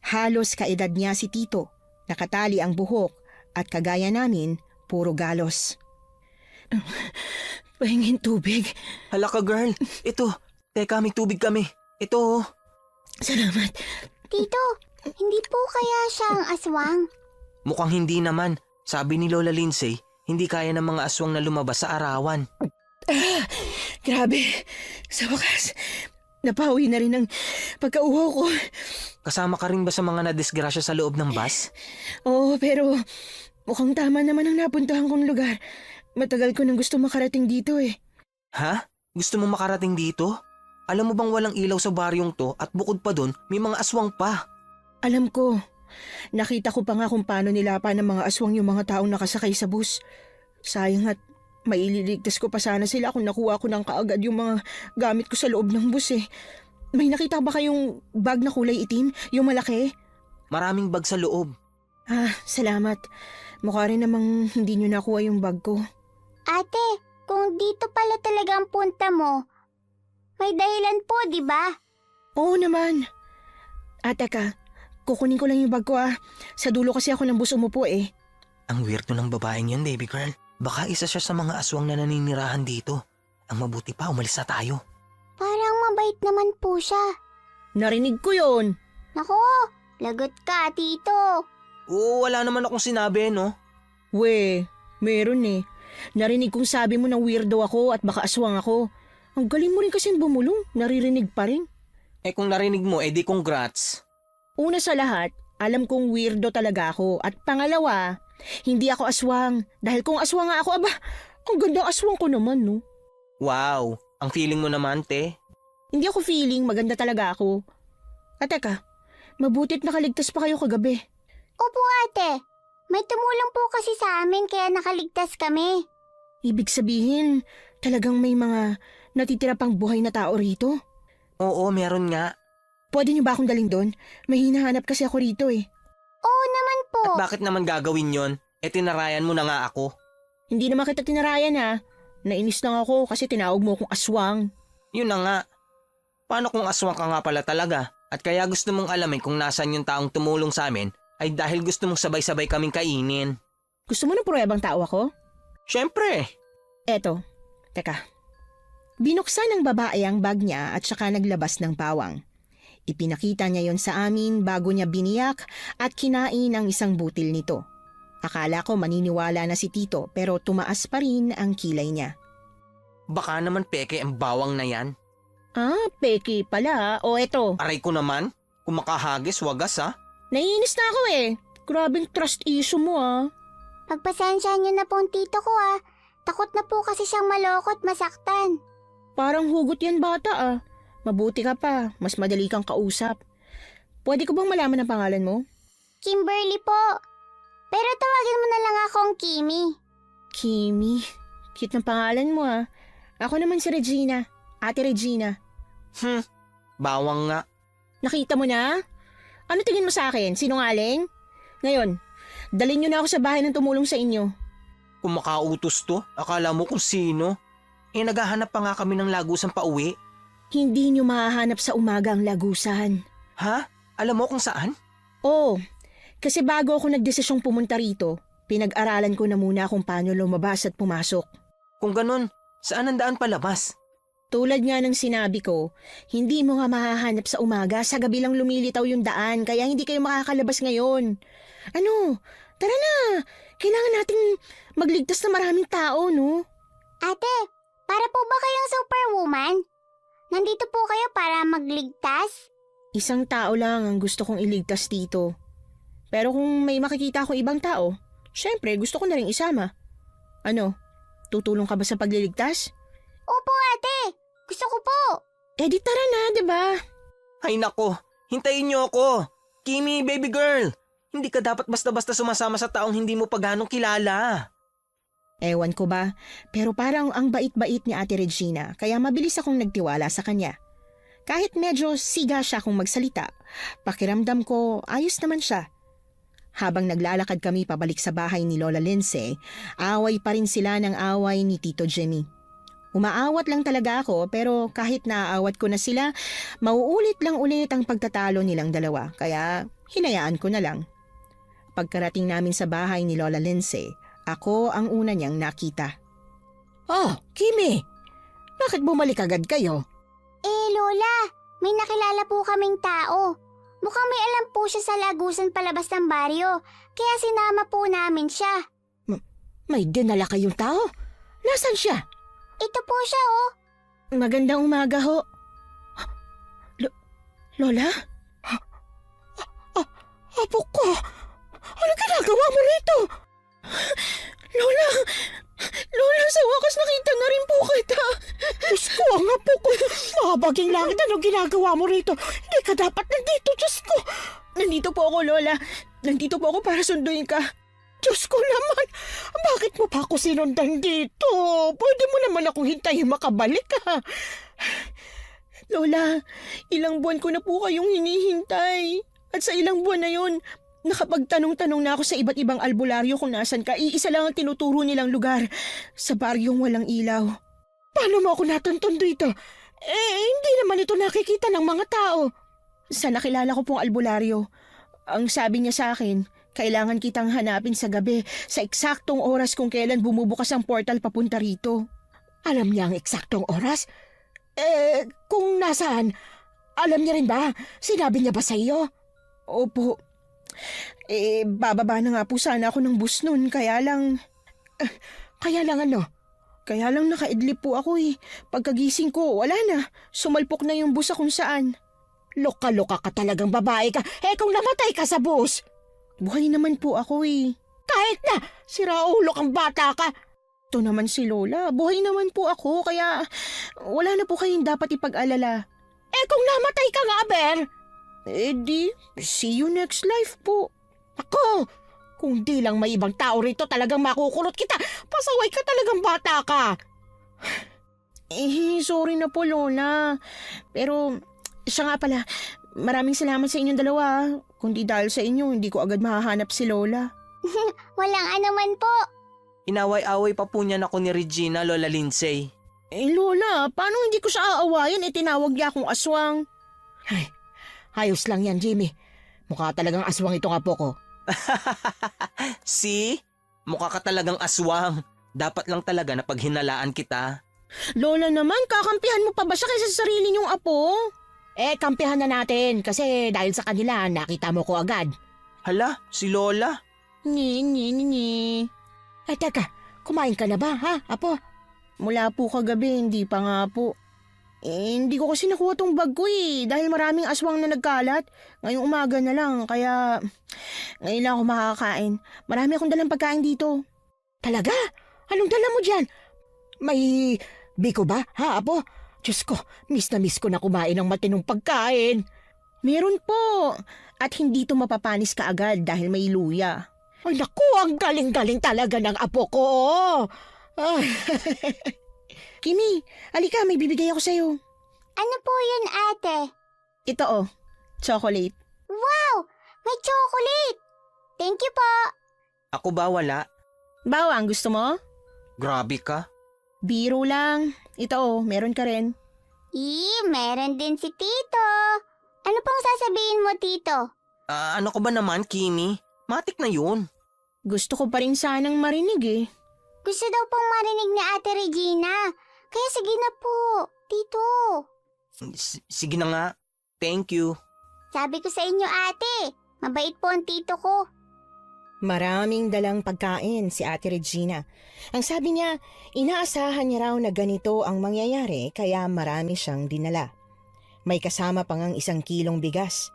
Halos kaedad niya si tito, nakatali ang buhok at kagaya namin, puro galos. Pahingin tubig. Hala ka girl, ito. Teka, may tubig kami. Ito. Salamat. Tito, hindi po kaya siya ang aswang? Mukhang hindi naman. Sabi ni Lola Lindsay, hindi kaya ng mga aswang na lumabas sa arawan. Grabe. Sa wakas, napawi na rin ang pagkauhaw ko. Kasama ka rin ba sa mga nadisgrasya sa loob ng bus? Oo, pero mukhang tama naman ang napuntahan kong lugar. Matagal ko nang gusto makarating dito eh. Ha? Gusto mo makarating dito? Alam mo bang walang ilaw sa baryong to at bukod pa dun, may mga aswang pa. Alam ko. Nakita ko pa nga kung paano nilapa ng mga aswang yung mga taong nakasakay sa bus. Sayang at maililigtas ko pa sana sila kung nakuha ko ng kaagad yung mga gamit ko sa loob ng bus eh. May nakita ba kayong bag na kulay itim? Yung malaki? Maraming bag sa loob. Ah, salamat. Mukha rin namang hindi nyo nakuha yung bag ko. Ate, kung dito pala talaga ang punta mo, may dahilan po, di ba? Oo naman. Teka, kukunin ko lang yung bag ko ah. Sa dulo kasi ako ng bus umupo eh. Ang weirdo ng babaeng yun, baby girl. Baka isa siya sa mga aswang na naninirahan dito. Ang mabuti pa, umalis na tayo. Parang mabait naman po siya. Narinig ko yon. Nako, lagot ka, Tito. Oo, wala naman akong sinabi, no? We, meron eh. Narinig kong sabi mo na weirdo ako at baka aswang ako. Ang galing mo rin kasing bumulong, naririnig pa rin. Eh kung narinig mo, edi congrats. Una sa lahat, alam kong weirdo talaga ako. At pangalawa, hindi ako aswang. Dahil kung aswang nga ako, aba, ang ganda aswang ko naman, no? Wow, ang feeling mo naman, te. Hindi ako feeling, maganda talaga ako. Teka, mabutit nakaligtas pa kayo kagabi. Opo, ate. May tumulong po kasi sa amin kaya nakaligtas kami. Ibig sabihin, talagang may mga natitira pang buhay na tao rito? Oo, meron nga. Pwede niyo ba akong daling doon? May hinahanap kasi ako rito eh. Oo naman po. At bakit naman gagawin yon? Eh tinarayan mo na nga ako. Hindi naman kita tinarayan ha. Nainis lang ako kasi tinawag mo akong aswang. Yun na nga. Paano kung aswang ka nga pala talaga? At kaya gusto mong alamin kung nasan yung taong tumulong sa amin ay dahil gusto mong sabay-sabay kaming kainin. Gusto mo ng pruwebang tao ako? Siyempre. Eto, teka. Binuksan ng babae ang bag niya at saka naglabas ng bawang. Ipinakita niya yon sa amin bago niya biniyak at kinain ang isang butil nito. Akala ko maniniwala na si Tito pero tumaas pa rin ang kilay niya. Baka naman peke ang bawang na yan. Ah, peki pala. O eto, Aray ko naman. Kung makahagis, wagas ha. naiinis na ako eh. Grabing trust issue mo ah. Pagpasensyahan niyo na po ang tito ko ah. Takot na po kasi siyang maloko at masaktan. Parang hugot yan bata ah. Mabuti ka pa, mas madali kang kausap. Pwede ko bang malaman ang pangalan mo? Kimberly po. Pero tawagin mo na lang akong Kimi. Kimi. Cute ng pangalan mo ah. Ako naman si Regina. Ate Regina. Bawang nga. Nakita mo na? Ano tingin mo sa akin? Sinungaling? Ngayon, dalhin niyo na ako sa bahay ng tumulong sa inyo. Kung makautos to, akala mo kung sino. Eh naghahanap pa nga kami ng lagusang pauwi. Hindi niyo mahahanap sa umaga ang lagusan. Ha? Alam mo kung saan? Oo, kasi bago ako nagdesisyong pumunta rito, pinag-aralan ko na muna kung paano lumabas at pumasok. Kung ganun, saan ang daan palabas? Tulad nga ng sinabi ko, hindi mo nga mahahanap sa umaga, sa gabi lang lumilitaw yung daan, kaya hindi kayo makakalabas ngayon. Ano? Tara na! Kailangan nating magligtas na maraming tao, no? Ate, para po ba kayong superwoman? Nandito po kayo para magligtas? Isang tao lang ang gusto kong iligtas dito. Pero kung may makikita akong ibang tao, syempre gusto ko na rin isama. Ano? Tutulong ka ba sa pagliligtas? Opo, ate. Gusto ko po. Eh di tara na, di ba? Ay nako, hintayin niyo ako. Kimi, baby girl. Hindi ka dapat basta-basta sumasama sa taong hindi mo pa ganong kilala. Ewan ko ba, pero parang ang bait-bait ni Ate Regina, kaya mabilis akong nagtiwala sa kanya. Kahit medyo siga siya kung magsalita, pakiramdam ko ayos naman siya. Habang naglalakad kami pabalik sa bahay ni Lola Lindsay, away pa rin sila ng away ni Tito Jimmy. Umaawat lang talaga ako pero kahit naaawat ko na sila, mauulit lang ulit ang pagtatalo nilang dalawa kaya hinayaan ko na lang. Pagkarating namin sa bahay ni Lola Lindsay, ako ang una niyang nakita. Oh, Kimi! Bakit bumalik agad kayo? Lola, may nakilala po kaming tao. Mukhang may alam po siya sa lagusan palabas ng baryo, kaya sinama po namin siya. May dinala kayong tao? Nasaan siya? Ito po siya, oh. Magandang umaga ho. Lola? Apo ko! Ano ginagawa mo rito? Lola! Lola, sa wakas nakita na rin po kita. Diyos ko, ang apo ko. Mabaging langit, anong ginagawa mo rito? Hindi ka dapat nandito, Diyos ko. Nandito po ako, Lola. Nandito po ako para sunduin ka. Diyos ko naman, bakit mo pa ako sinundan dito? Pwede mo naman akong hintayin makabalik, ha? Lola, ilang buwan ko na po kayong hinihintay. At sa ilang buwan na yun, nakapagtanong-tanong na ako sa iba't ibang albularyo kung nasan ka. Iisa lang ang tinuturo nilang lugar, sa baryong walang ilaw. Paano mo ako natuntun dito? Hindi naman ito nakikita ng mga tao. Sa nakilala ko pong albularyo, ang sabi niya sa akin, kailangan kitang hanapin sa gabi sa eksaktong oras kung kailan bumubukas ang portal papunta rito. Alam niya ang eksaktong oras? Kung nasaan? Alam niya rin ba? Sinabi niya ba sa iyo? Opo. Bababa na nga po sana ako ng bus nun, kaya lang nakaidlip po ako eh. Pagkagising ko, wala na. Sumalpok na yung bus kung saan. Loka-loka ka talagang babae ka. Kung namatay ka sa bus. Buhay naman po ako eh. Kahit na, siraulo kang bata ka. Ito naman si Lola, buhay naman po ako, kaya wala na po kayong dapat ipag-alala. Kung namatay ka nga, Aber? Di, see you next life po. Ako, kung di lang may ibang tao rito talagang makukulot kita. Pasaway ka talagang bata ka. Sorry na po, Lola. Pero, siya nga pala, maraming salamat sa inyong dalawa. Kundi dahil sa inyo, hindi ko agad mahahanap si Lola. Walang anuman po. Inaway-away pa po niyan ako ni Regina, Lola Lindsay. Lola, paano hindi ko siya aawayin? Tinawag niya akong aswang. Ay, ayos lang yan, Jimmy. Mukha talagang aswang itong apo ko. See? Mukha ka talagang aswang. Dapat lang talaga na paghinalaan kita. Lola naman, kakampihan mo pa ba siya kaysa sa sarili niyong apo? Kampihan na natin kasi dahil sa kanila nakita mo ko agad. Hala, si Lola. Ni. Teka, kumain ka na ba, ha, apo? Mula po kagabi, hindi pa nga po. Hindi ko kasi nakuha tong bag ko eh, dahil maraming aswang na nagkalat. Ngayong umaga na lang, kaya ngayon lang ako makakain. Marami akong dalang pagkain dito. Talaga? Anong dala mo dyan? May biko ba, ha, apo? Diyos ko, miss ko na kumain ng matinong pagkain. Meron po. At hindi to mapapanis ka agad dahil may luya. Ay naku, ang galing-galing talaga ng apo ko. Kimi, alika, may bibigay ako sa'yo. Ano po yun, ate? Ito chocolate. Wow! May chocolate! Thank you po! Ako ba wala? Bawang, gusto mo? Grabe ka. Biro lang. Ito meron ka rin. Meron din si Tito. Ano pong sasabihin mo, Tito? Ano ko ba naman, Kimi? Matik na yun. Gusto ko pa rin sanang marinig eh. Gusto daw pong marinig ni Ate Regina. Kaya sige na po, Tito. Sige na nga. Thank you. Sabi ko sa inyo, ate. Mabait po ang tito ko. Maraming dalang pagkain si Ate Regina. Ang sabi niya, inaasahan niya raw na ganito ang mangyayari kaya marami siyang dinala. May kasama pang ang 1 kilong bigas.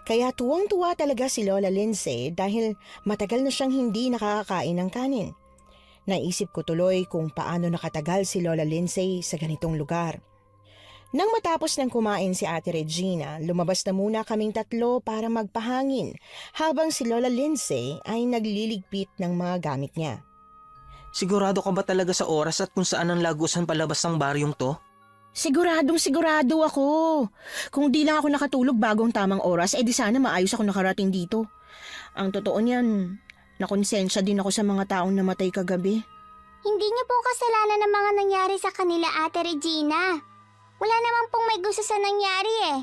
Kaya tuwang-tuwa talaga si Lola Lindsay dahil matagal na siyang hindi nakakakain ng kanin. Naisip ko tuloy kung paano nakatagal si Lola Lindsay sa ganitong lugar. Nang matapos ng kumain si Ate Regina, lumabas na muna kaming tatlo para magpahangin habang si Lola Lindsay ay nagliligpit ng mga gamit niya. Sigurado ka ba talaga sa oras at kung saan ang lagusan palabas ng baryong to? Siguradong sigurado ako. Kung di lang ako nakatulog bagong tamang oras, di sana maayos ako nakarating dito. Ang totoo niyan, nakonsensya din ako sa mga taong namatay kagabi. Hindi niyo po kasalanan ng mga nangyari sa kanila, Ate Regina. Wala naman pong may gusto sa nangyari eh.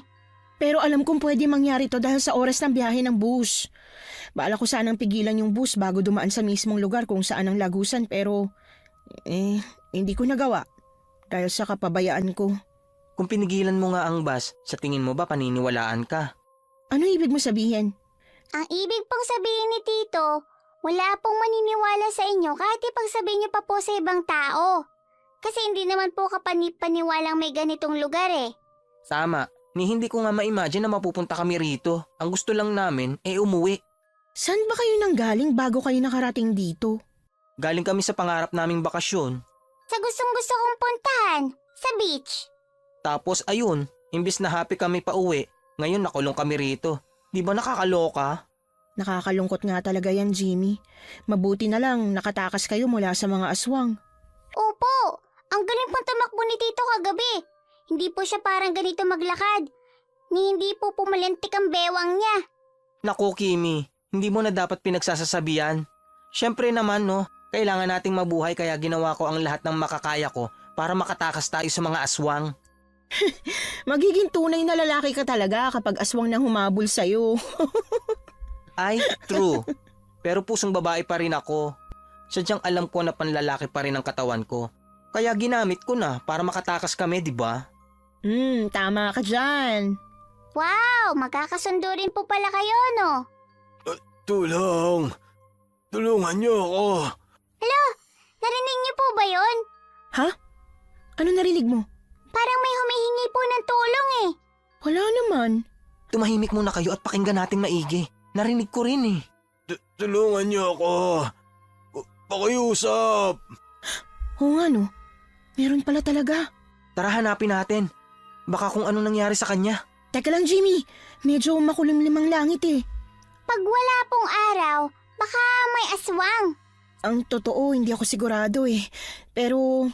Pero alam kong pwede mangyari to dahil sa oras ng biyahe ng bus. Baala ko sanang pigilan yung bus bago dumaan sa mismong lugar kung saan ang lagusan pero hindi ko nagawa dahil sa kapabayaan ko. Kung pinigilan mo nga ang bus, sa tingin mo ba paniniwalaan ka? Ano ibig mo sabihin? Ang ibig pong sabihin ni Tito, wala pong maniniwala sa inyo kahit ipagsabihin niyo pa po sa ibang tao. Kasi hindi naman po kapanipaniwalang may ganitong lugar eh. Tama, ni hindi ko nga ma-imagine na mapupunta kami rito. Ang gusto lang namin umuwi. Saan ba kayo nanggaling bago kayo nakarating dito? Galing kami sa pangarap naming bakasyon. Sa gustong-gusto kong puntahan, sa beach. Tapos ayun, imbis na happy kami pa uwi, ngayon nakulong kami rito. Di ba nakakaloka? Nakakalungkot nga talaga yan, Jimmy. Mabuti na lang nakatakas kayo mula sa mga aswang. Opo, ang galing pong tumakbo ni Tito kagabi. Hindi po siya parang ganito maglakad. Ni hindi po pumalintik ang bewang niya. Naku Kimi, hindi mo na dapat pinagsasasabihan. Siyempre naman kailangan nating mabuhay kaya ginawa ko ang lahat ng makakaya ko para makatakas tayo sa mga aswang. Magiging tunay na lalaki ka talaga kapag aswang nang humabol sa'yo. Ay, true. Pero pusong babae pa rin ako. Sadyang alam ko na panlalaki pa rin ang katawan ko. Kaya ginamit ko na para makatakas kami, di ba? Tama ka dyan. Wow, magkakasundo rin po pala kayo, no? Tulong! Tulungan niyo ako! Narinig niyo po ba yon? Ha? Ano narinig mo? Parang may humihingi po ng tulong eh. Wala naman. Tumahimik muna kayo at pakinggan natin maigi. Narinig ko rin eh. Tulungan niyo ako! Pakiusap! Oo nga no. Meron pala talaga. Tara hanapin natin. Baka kung ano nangyari sa kanya. Teka lang, Jimmy. Medyo makulimlim ang langit eh. Pag wala pong araw, baka may aswang. Ang totoo, hindi ako sigurado eh. Pero,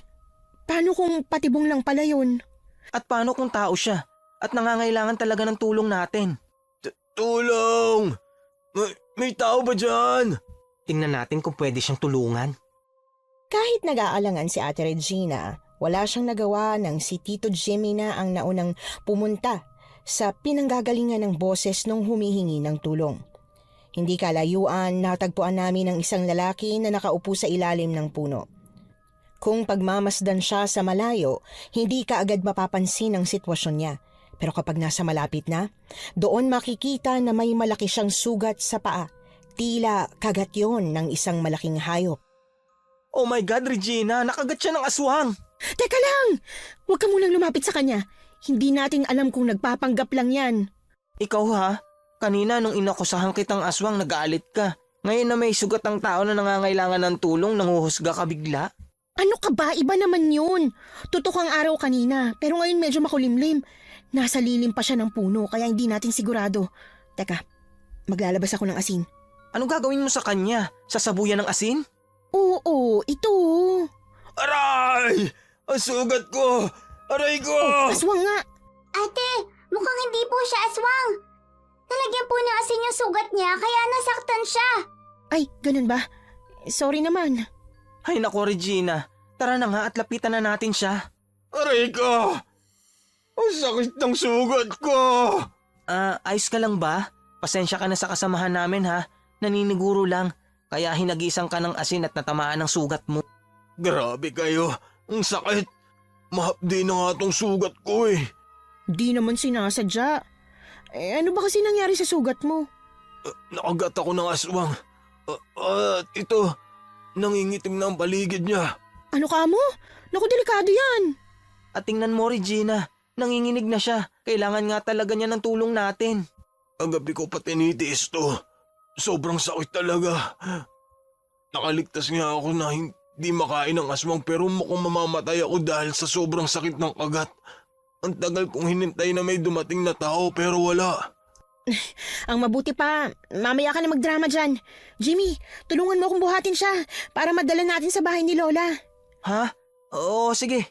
paano kung patibong lang pala yun? At paano kung tao siya? At nangangailangan talaga ng tulong natin. Tulong! May tao ba dyan? Tingnan natin kung pwede siyang tulungan. Kahit nag-aalangan si Ate Regina, wala siyang nagawa nang si Tito Jimmy na ang naunang pumunta sa pinanggagalingan ng boses nung humihingi ng tulong. Hindi kalayuan, natagpuan namin ang isang lalaki na nakaupo sa ilalim ng puno. Kung pagmamasdan siya sa malayo, hindi kaagad mapapansin ang sitwasyon niya. Pero kapag nasa malapit na, doon makikita na may malaki siyang sugat sa paa. Tila kagat yon ng isang malaking hayop. Oh my God, Regina! Nakagat siya ng aswang! Teka lang! Huwag ka munang lumapit sa kanya. Hindi natin alam kung nagpapanggap lang yan. Ikaw ha? Kanina nung inakusahan kitang aswang nag-aalit ka. Ngayon na may sugat ang tao na nangangailangan ng tulong, nanguhusga ka bigla. Ano ka ba? Iba naman yun. Tutok ang araw kanina, pero ngayon medyo makulimlim. Nasa lilim pa siya ng puno, kaya hindi natin sigurado. Teka, maglalabas ako ng asin. Ano gagawin mo sa kanya? Sasabuyan ng asin? Oo, ito. Aray! Ang sugat ko! Aray ko! Aswang nga. Ate, mukhang hindi po siya aswang. Nalagyan po ng asin yung sugat niya kaya nasaktan siya. Ay, ganun ba? Sorry naman. Ay nako Regina, tara na nga at lapitan na natin siya. Aray ko! Ang sakit ng sugat ko! Ayos ka lang ba? Pasensya ka na sa kasamahan namin ha. Naniniguro lang, kaya hinagisan ka ng asin at natamaan ng sugat mo. Grabe kayo! Ang sakit! Mahapdi na nga tong sugat ko eh. Di naman sinasadya. Ano ba kasi nangyari sa sugat mo? Nakagat ako ng aswang. At ito, nangingitim na ang paligid niya. Ano ka mo? Naku, delikado yan. At tingnan mo Regina, nanginginig na siya. Kailangan nga talaga niya ng tulong natin. Ang gabi ko pa tinitiis to. Sobrang sakit talaga. Nakaligtas nga ako na hindi makain ng aswang pero mukhang mamamatay ako dahil sa sobrang sakit ng kagat. Ang tagal kong hinintay na may dumating na tao pero wala. Ang mabuti pa, mamaya ka na magdrama dyan. Jimmy, tulungan mo akong buhatin siya para madala natin sa bahay ni Lola. Ha? Oo, sige.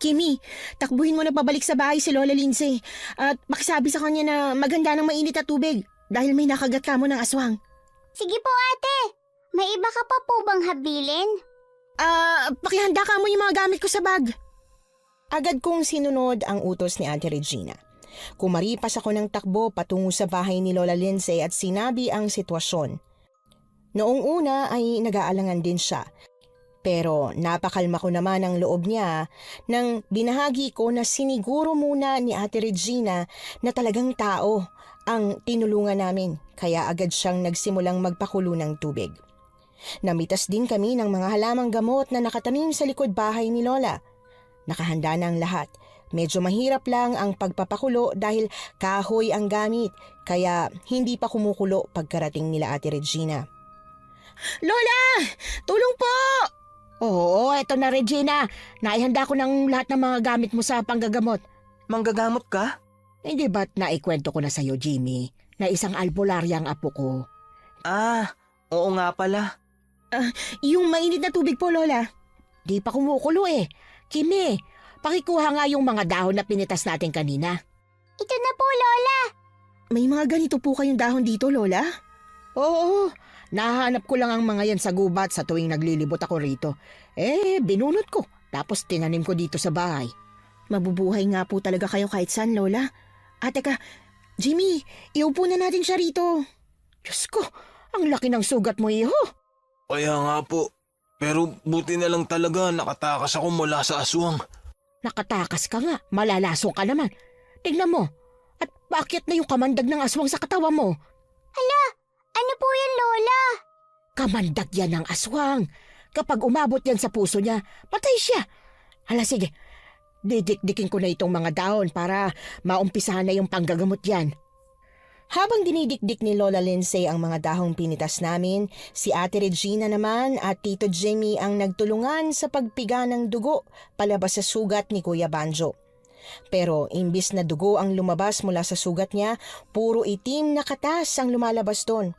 Kimi, takbuhin mo na pabalik sa bahay si Lola Lindsay at pakisabi sa kanya na maganda ng mainit na tubig dahil may nakagat ka mo ng aswang. Sige po ate, may iba ka pa po bang habilin? Pakihanda ka mo yung mga gamit ko sa bag. Agad kong sinunod ang utos ni Ate Regina. Kumaripas ako ng takbo patungo sa bahay ni Lola Lindsay at sinabi ang sitwasyon. Noong una ay nag-aalangan din siya. Pero napakalma ko naman ang loob niya nang binahagi ko na siniguro muna ni Ate Regina na talagang tao ang tinulungan namin kaya agad siyang nagsimulang magpakulo ng tubig. Namitas din kami ng mga halamang gamot na nakatanim sa likod bahay ni Lola. Nakahanda na ang lahat. Medyo mahirap lang ang pagpapakulo dahil kahoy ang gamit kaya hindi pa kumukulo pagkarating nila Ate Regina. Lola! Tulong po! Oo, eto na Regina. Naihanda ko ng lahat ng mga gamit mo sa panggagamot. Manggagamot ka? Hindi ba't naikwento ko na sa'yo, Jimmy, na isang albularya ang apo ko? Ah, oo nga pala. Yung mainit na tubig po, Lola. Di pa kumukulo eh. Kimi, pakikuha nga yung mga dahon na pinitas natin kanina. Ito na po Lola. May mga ganito po kayong dahon dito, Lola? Oo, nahanap ko lang ang mga yan sa gubat sa tuwing naglilibot ako rito. Binunot ko, tapos tinanim ko dito sa bahay. Mabubuhay nga po talaga kayo kahit saan, Lola. Teka, Jimmy, iupo na natin siya rito. Diyos ko, ang laki ng sugat mo, iho. Kaya nga po. Pero buti na lang talaga nakatakas ako mula sa aswang. Nakatakas ka nga, malalasong ka naman. Tignan mo, at bakit na yung kamandag ng aswang sa katawan mo? Ano po yan Lola? Kamandag yan ng aswang. Kapag umabot yan sa puso niya, patay siya. Hala sige, didikdikin ko na itong mga dahon para maumpisahan na yung panggagamot yan. Habang dinidikdik ni Lola Lindsay ang mga dahong pinitas namin, si Ate Regina naman at Tito Jimmy ang nagtulungan sa pagpiga ng dugo palabas sa sugat ni Kuya Banjo. Pero imbis na dugo ang lumabas mula sa sugat niya, puro itim na katas ang lumalabas doon.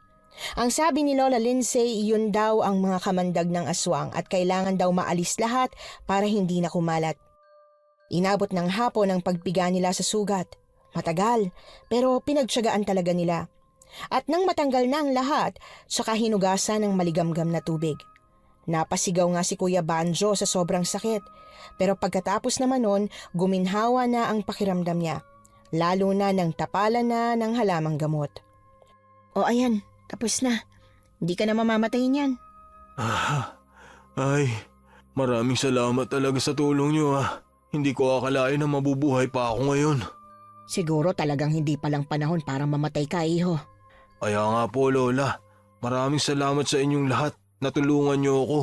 Ang sabi ni Lola Lindsay, yun daw ang mga kamandag ng aswang at kailangan daw maalis lahat para hindi na kumalat. Inabot ng hapon ang pagpiga nila sa sugat. Matagal, pero pinagtiyagaan talaga nila. At nang matanggal na ang lahat, saka hinugasan ng maligamgam na tubig. Napasigaw nga si Kuya Banjo sa sobrang sakit. Pero pagkatapos naman nun, guminhawa na ang pakiramdam niya. Lalo na nang tapalan na ng halamang gamot. O ayan, tapos na. Hindi ka na mamamatay niyan. Ay, maraming salamat talaga sa tulong niyo Hindi ko akalain na mabubuhay pa ako ngayon. Siguro talagang hindi palang panahon para mamatay ka, iho. Kaya nga po Lola, maraming salamat sa inyong lahat. Natulungan niyo ako.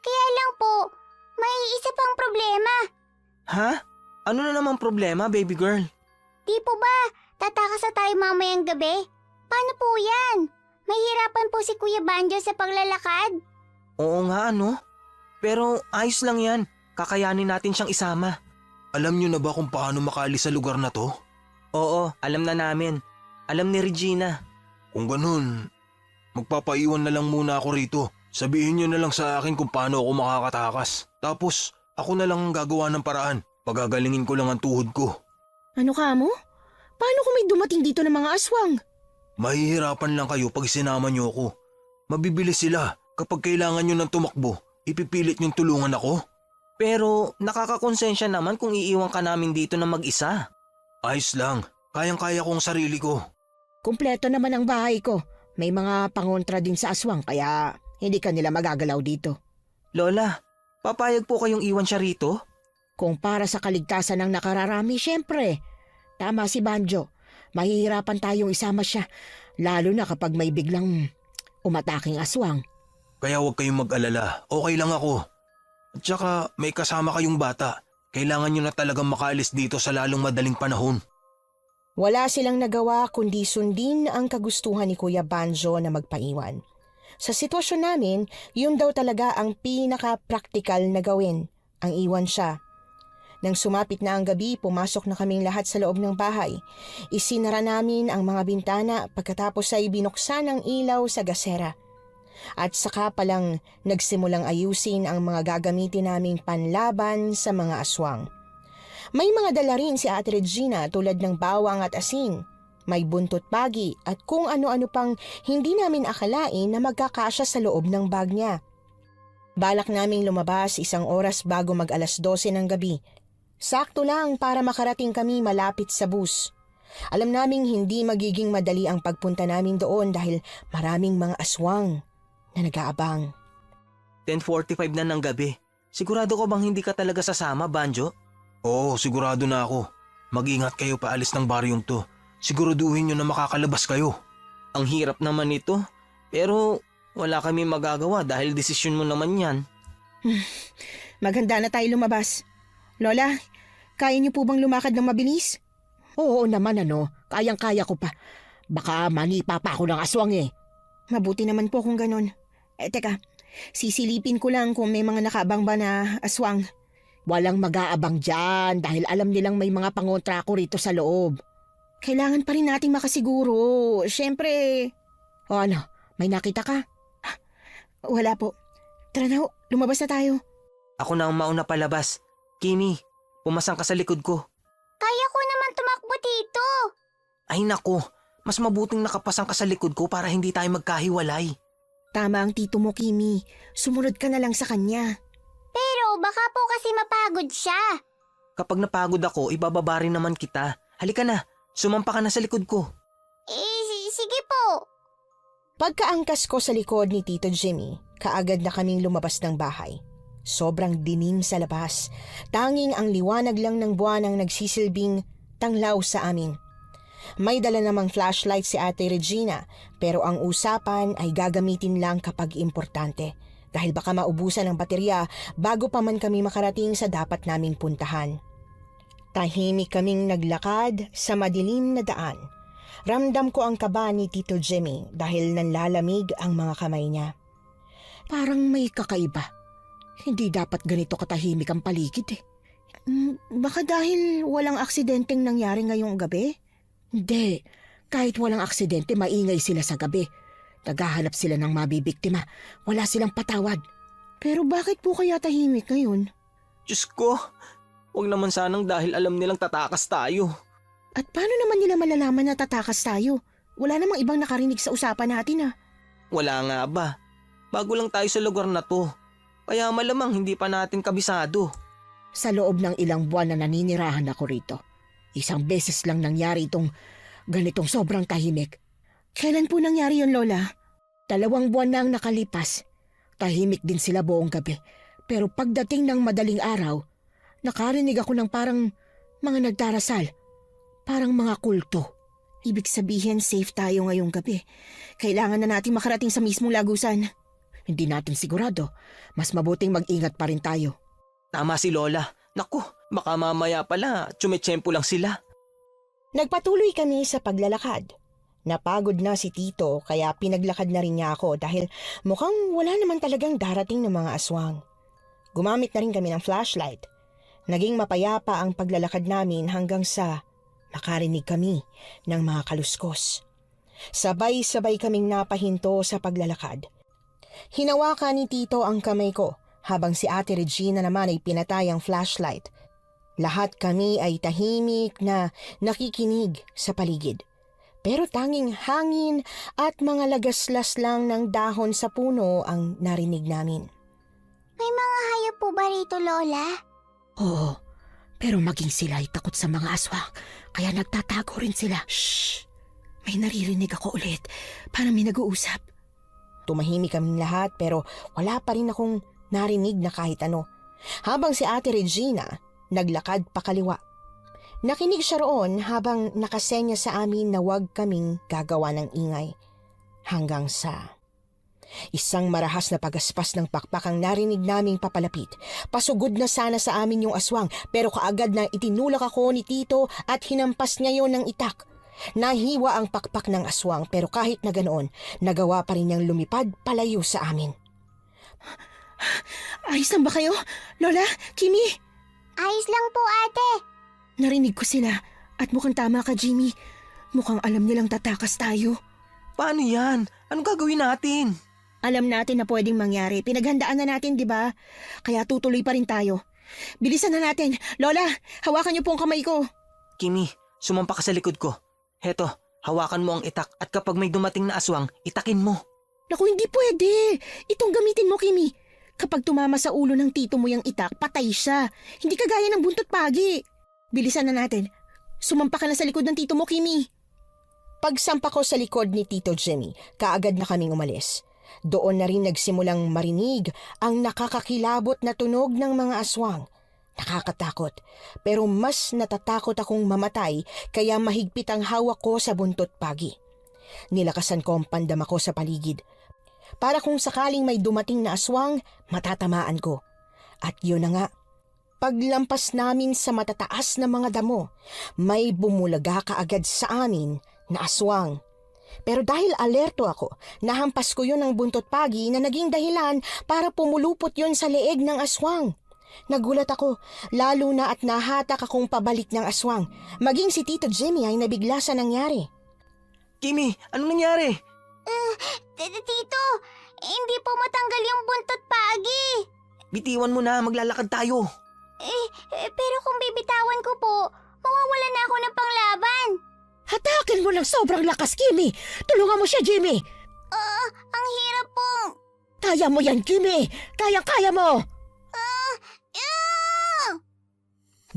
Kaya lang po, may isa pang problema. Ha? Ano na namang problema, baby girl? Di po ba, tatakas na tayo mamayang gabi? Paano po yan? May hirapan po si Kuya Banjo sa paglalakad. Oo nga, ano? Pero ayos lang yan. Kakayanin natin siyang isama. Alam niyo na ba kung paano makaalis sa lugar na to? Oo, alam na namin. Alam ni Regina. Kung ganun, magpapaiwan na lang muna ako rito. Sabihin niyo na lang sa akin kung paano ako makakatakas. Tapos, ako na lang ang gagawa ng paraan. Pagagalingin ko lang ang tuhod ko. Ano ka mo? Paano kung may dumating dito ng mga aswang? Mahihirapan lang kayo pag sinama niyo ako. Mabibilis sila. Kapag kailangan niyo ng tumakbo, ipipilit niyong tulungan ako. Pero nakakakonsensya naman kung iiwan ka namin dito na mag-isa. Ayos lang. Kayang-kaya ko ang sarili ko. Kumpleto naman ang bahay ko. May mga pangontra din sa aswang kaya hindi ka nila magagalaw dito. Lola, papayag po kayong iwan siya rito? Kung para sa kaligtasan ng nakararami, syempre. Tama si Banjo. Mahihirapan tayong isama siya. Lalo na kapag may biglang umataking aswang. Kaya huwag kayong mag-alala. Okay lang ako. At saka may kasama kayong bata. Kailangan nyo na talagang makaalis dito sa lalong madaling panahon. Wala silang nagawa kundi sundin ang kagustuhan ni Kuya Banjo na magpaiwan. Sa sitwasyon namin, yun daw talaga ang pinaka-practical na gawin, ang iwan siya. Nang sumapit na ang gabi, pumasok na kaming lahat sa loob ng bahay. Isinara namin ang mga bintana pagkatapos ay binuksan ang ilaw sa gasera. At saka palang nagsimulang ayusin ang mga gagamitin naming panlaban sa mga aswang. May mga dala rin si Ate Regina tulad ng bawang at asin. May buntot pagi at kung ano-ano pang hindi namin akalain na magkakasya sa loob ng bag niya. Balak naming lumabas 1 oras bago mag 12:00 ng gabi. Sakto lang para makarating kami malapit sa bus. Alam naming hindi magiging madali ang pagpunta namin doon dahil maraming mga aswang na nag-aabang. 10:45 na ng gabi. Sigurado ko bang hindi ka talaga sasama, Banjo? Oo, sigurado na ako. Mag-ingat kayo paalis ng baryong to. Siguraduhin nyo na makakalabas kayo. Ang hirap naman ito. Pero wala kami magagawa dahil desisyon mo naman yan. Maghanda na tayo lumabas. Lola, kaya niyo po bang lumakad ng mabilis? Oo naman kayang-kaya ko pa. Baka manipa pa ako ng aswang eh. Mabuti naman po kung ganon. Teka, sisilipin ko lang kung may mga nakaabang ba na aswang. Walang mag-aabang dyan dahil alam nilang may mga pangontra ko rito sa loob. Kailangan pa rin nating makasiguro. Siyempre. O ano, may nakita ka? Wala po. Tara na, lumabas na tayo. Ako na ang mauna palabas. Kimi, pumasang ka sa likod ko. Kaya ko naman tumakbo dito. Ay nako, mas mabuting nakapasang ka sa likod ko para hindi tayo magkahiwalay. Tama ang tito mo, Kimi. Sumunod ka na lang sa kanya. Pero baka po kasi mapagod siya. Kapag napagod ako, ibababa rin naman kita. Halika na, sumampa ka na sa likod ko. Sige po. Pagkaangkas ko sa likod ni Tito Jimmy, kaagad na kaming lumabas ng bahay. Sobrang dilim sa labas. Tanging ang liwanag lang ng buwan ang nagsisilbing tanglaw sa amin. May dala namang flashlight si Ate Regina pero ang usapan ay gagamitin lang kapag importante dahil baka maubusan ng baterya bago pa man kami makarating sa dapat naming puntahan. Tahimik kaming naglakad sa madilim na daan. Ramdam ko ang kaba ni Tito Jimmy dahil nanlalamig ang mga kamay niya. Parang may kakaiba. Hindi dapat ganito katahimik ang paligid eh. Baka dahil walang aksidenteng nangyari ngayong gabi? Hindi. Kahit walang aksidente, maingay sila sa gabi. Naghahanap sila ng mabibiktima. Wala silang patawad. Pero bakit po kaya tahimik ngayon? Diyos ko, huwag naman sanang dahil alam nilang tatakas tayo. At paano naman nila malalaman na tatakas tayo? Wala namang ibang nakarinig sa usapan natin ah. Wala nga ba? Bago lang tayo sa lugar na to. Kaya malamang hindi pa natin kabisado. Sa loob ng ilang buwan na naninirahan ako rito, 1 beses lang nangyari itong ganitong sobrang tahimik. Kailan po nangyari yun, Lola? 2 buwan na ang nakalipas. Tahimik din sila buong gabi. Pero pagdating ng madaling araw, nakarinig ako ng parang mga nagdarasal. Parang mga kulto. Ibig sabihin safe tayo ngayong gabi. Kailangan na natin makarating sa mismong lagusan. Hindi natin sigurado. Mas mabuting mag-ingat pa rin tayo. Tama si Lola. Naku, baka mamaya pala, tsumetsyempo lang sila. Nagpatuloy kami sa paglalakad. Napagod na si Tito kaya pinaglakad na rin niya ako dahil mukhang wala naman talagang darating ng mga aswang. Gumamit na rin kami ng flashlight. Naging mapayapa ang paglalakad namin hanggang sa makarinig kami ng mga kaluskos. Sabay-sabay kaming napahinto sa paglalakad. Hinawakan ni Tito ang kamay ko habang si Ate Regina naman ay pinatay ang flashlight. Lahat kami ay tahimik na nakikinig sa paligid. Pero tanging hangin at mga lagaslas lang ng dahon sa puno ang narinig namin. May mga hayop po ba rito, Lola? Oo, pero maging sila ay takot sa mga aswang kaya nagtatago rin sila. Shh! May naririnig ako ulit. Parang may nag-uusap. Tumahimik kaming lahat pero wala pa rin akong narinig na kahit ano. Habang si Ate Regina naglakad pakaliwa. Nakinig siya roon habang nakasenya sa amin na huwag kaming gagawa ng ingay. Hanggang sa isang marahas na pagaspas ng pakpak ang narinig naming papalapit. Pasugod na sana sa amin yung aswang pero kaagad na itinulak ako ni Tito at hinampas niya yon ng itak. Nahiwa ang pakpak ng aswang pero kahit na ganoon, nagawa pa rin niyang lumipad palayo sa amin. Ayos lang ba kayo? Lola? Kimi? Ayos lang po, ate. Narinig ko sila at mukhang tama ka, Jimmy. Mukhang alam nilang tatakas tayo. Paano yan? Anong gagawin natin? Alam natin na pwedeng mangyari. Pinaghandaan na natin, di ba? Kaya tutuloy pa rin tayo. Bilisan na natin. Lola, hawakan niyo po ang kamay ko. Kimi, sumampa ka sa likod ko. Heto, hawakan mo ang itak at kapag may dumating na aswang, itakin mo. Naku, hindi pwede. Itong gamitin mo, Kimi. Kapag tumama sa ulo ng tito mo yung itak, patay siya. Hindi kagaya ng buntot pagi. Bilisan na natin. Sumampa ka na sa likod ng tito mo, Kimi. Pagsampa ko sa likod ni Tito Jimmy, kaagad na kaming umalis. Doon na rin nagsimulang marinig ang nakakakilabot na tunog ng mga aswang. Nakakatakot, pero mas natatakot akong mamatay kaya mahigpit ang hawak ko sa buntot pagi. Nilakasan ko ang pandama ko sa paligid. Para kung sakaling may dumating na aswang, matatamaan ko. At yun na nga, paglampas namin sa matataas na mga damo, may bumulaga kaagad sa amin na aswang. Pero dahil alerto ako, nahampas ko yun ng buntot pagi na naging dahilan para pumulupot yun sa leeg ng aswang. Nagulat ako, lalo na at nahatak akong pabalik ng aswang. Maging si Tito Jimmy ay nabigla sa nangyari. Kimi, anong nangyari? Tito, hindi po matanggal yung buntot pagi. Bitiwan mo na, maglalakad tayo. Pero kung bibitawan ko po, mawawalan na ako ng panglaban. Hatakin mo ng sobrang lakas, Kimi! Tulungan mo siya, Jimmy! Ang hirap po. Kaya mo yan, Kimi! Kaya mo!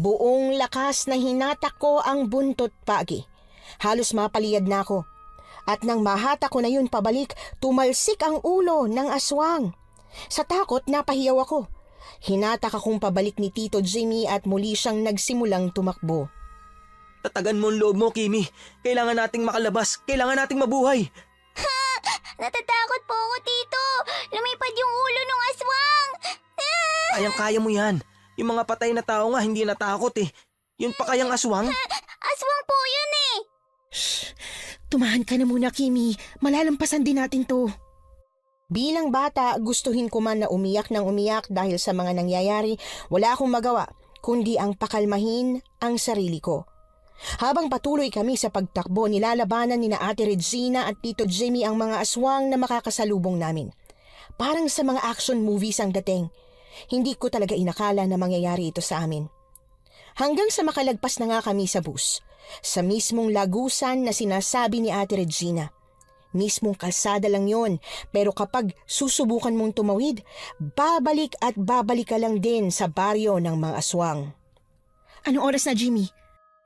Buong lakas na hinatak ko ang buntot pagi. Halos mapaliyad na ako. At nang mahata ko na yun pabalik, tumalsik ang ulo ng aswang. Sa takot, napahiyaw ako. Hinatak akong pabalik ni Tito Jimmy at muli siyang nagsimulang tumakbo. Tatagan mo ang loob mo, Kimi. Kailangan nating makalabas. Kailangan nating mabuhay. Natatakot po ako, Tito. Lumipad yung ulo ng aswang. Kayang-kaya mo yan. Yung mga patay na tao nga hindi natakot eh. Yun pa kayang aswang? Aswang po yun eh. Tumahan ka na muna, Kimi. Malalampasan din natin to. Bilang bata, gustuhin ko man na umiyak ng umiyak dahil sa mga nangyayari, wala akong magawa, kundi ang pakalmahin ang sarili ko. Habang patuloy kami sa pagtakbo, nilalabanan ni na Ate Regina at Tito Jimmy ang mga aswang na makakasalubong namin. Parang sa mga action movies ang dating. Hindi ko talaga inakala na mangyayari ito sa amin. Hanggang sa makalagpas na nga kami sa bus, sa mismong lagusan na sinasabi ni Ate Regina. Mismong kalsada lang yon, pero kapag susubukan mong tumawid, babalik at babalik ka lang din sa baryo ng mga aswang. Anong oras na, Jimmy?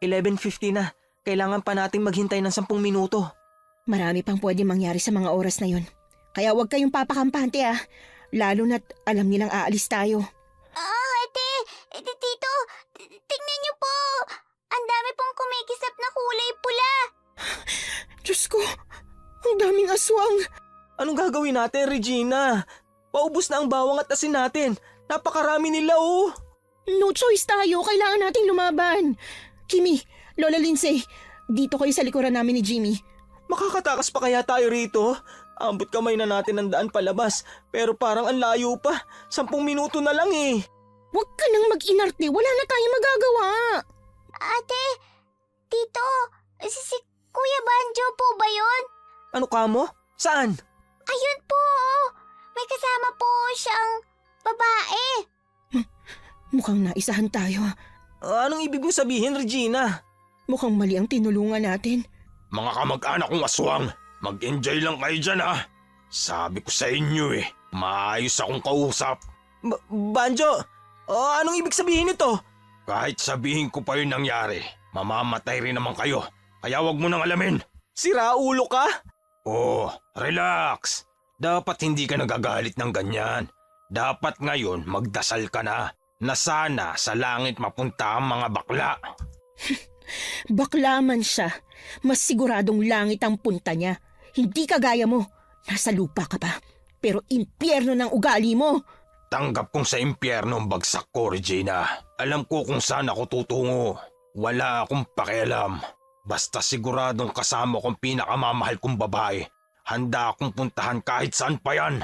11:50 na. Kailangan pa nating maghintay ng 10 minuto. Marami pang pwede mangyari sa mga oras na yon. Kaya huwag kayong papakampante lalo na't alam nilang aalis tayo. Ate, Tito, tingnan niyo po. Ang dami pong kumikisap na kulay pula. Diyos ko, ang daming aswang. Anong gagawin natin, Regina? Paubos na ang bawang at asin natin. Napakarami nila oh. No choice tayo, kailangan nating lumaban. Kimi, Lola Lindsay, dito kayo sa likuran namin ni Jimmy. Makakatakas pa kaya tayo rito? Ambot kamay na natin ang daan palabas, pero parang ang layo pa. 10 minuto na lang eh. Huwag ka nang mag-inarte, wala na tayong magagawa. Ate, Tito, si Kuya Banjo po ba yun? Ano ka mo? Saan? Ayun po, may kasama po siyang babae. Mukhang naisahan tayo. Anong ibig mo sabihin, Regina? Mukhang mali ang tinulungan natin. Mga kamag-anak kong aswang, mag-enjoy lang kayo dyan ha. Sabi ko sa inyo maayos akong kausap. Banjo, anong ibig sabihin nito? Kahit sabihin ko pa yung nangyari, mamamatay rin naman kayo. Kaya wag mo nang alamin. Sira ulo ka? Oh, relax. Dapat hindi ka nagagalit ng ganyan. Dapat ngayon magdasal ka na sana sa langit mapunta ang mga bakla. Bakla man siya, mas siguradong langit ang punta niya. Hindi kagaya mo, nasa lupa ka pa. Pero impyerno ng ugali mo. Tanggap kong sa impyerno ang bagsak ko, Regina. Alam ko kung saan ako tutungo. Wala akong pakialam. Basta siguradong kasama kong pinakamamahal kong babae. Handa akong puntahan kahit saan pa yan.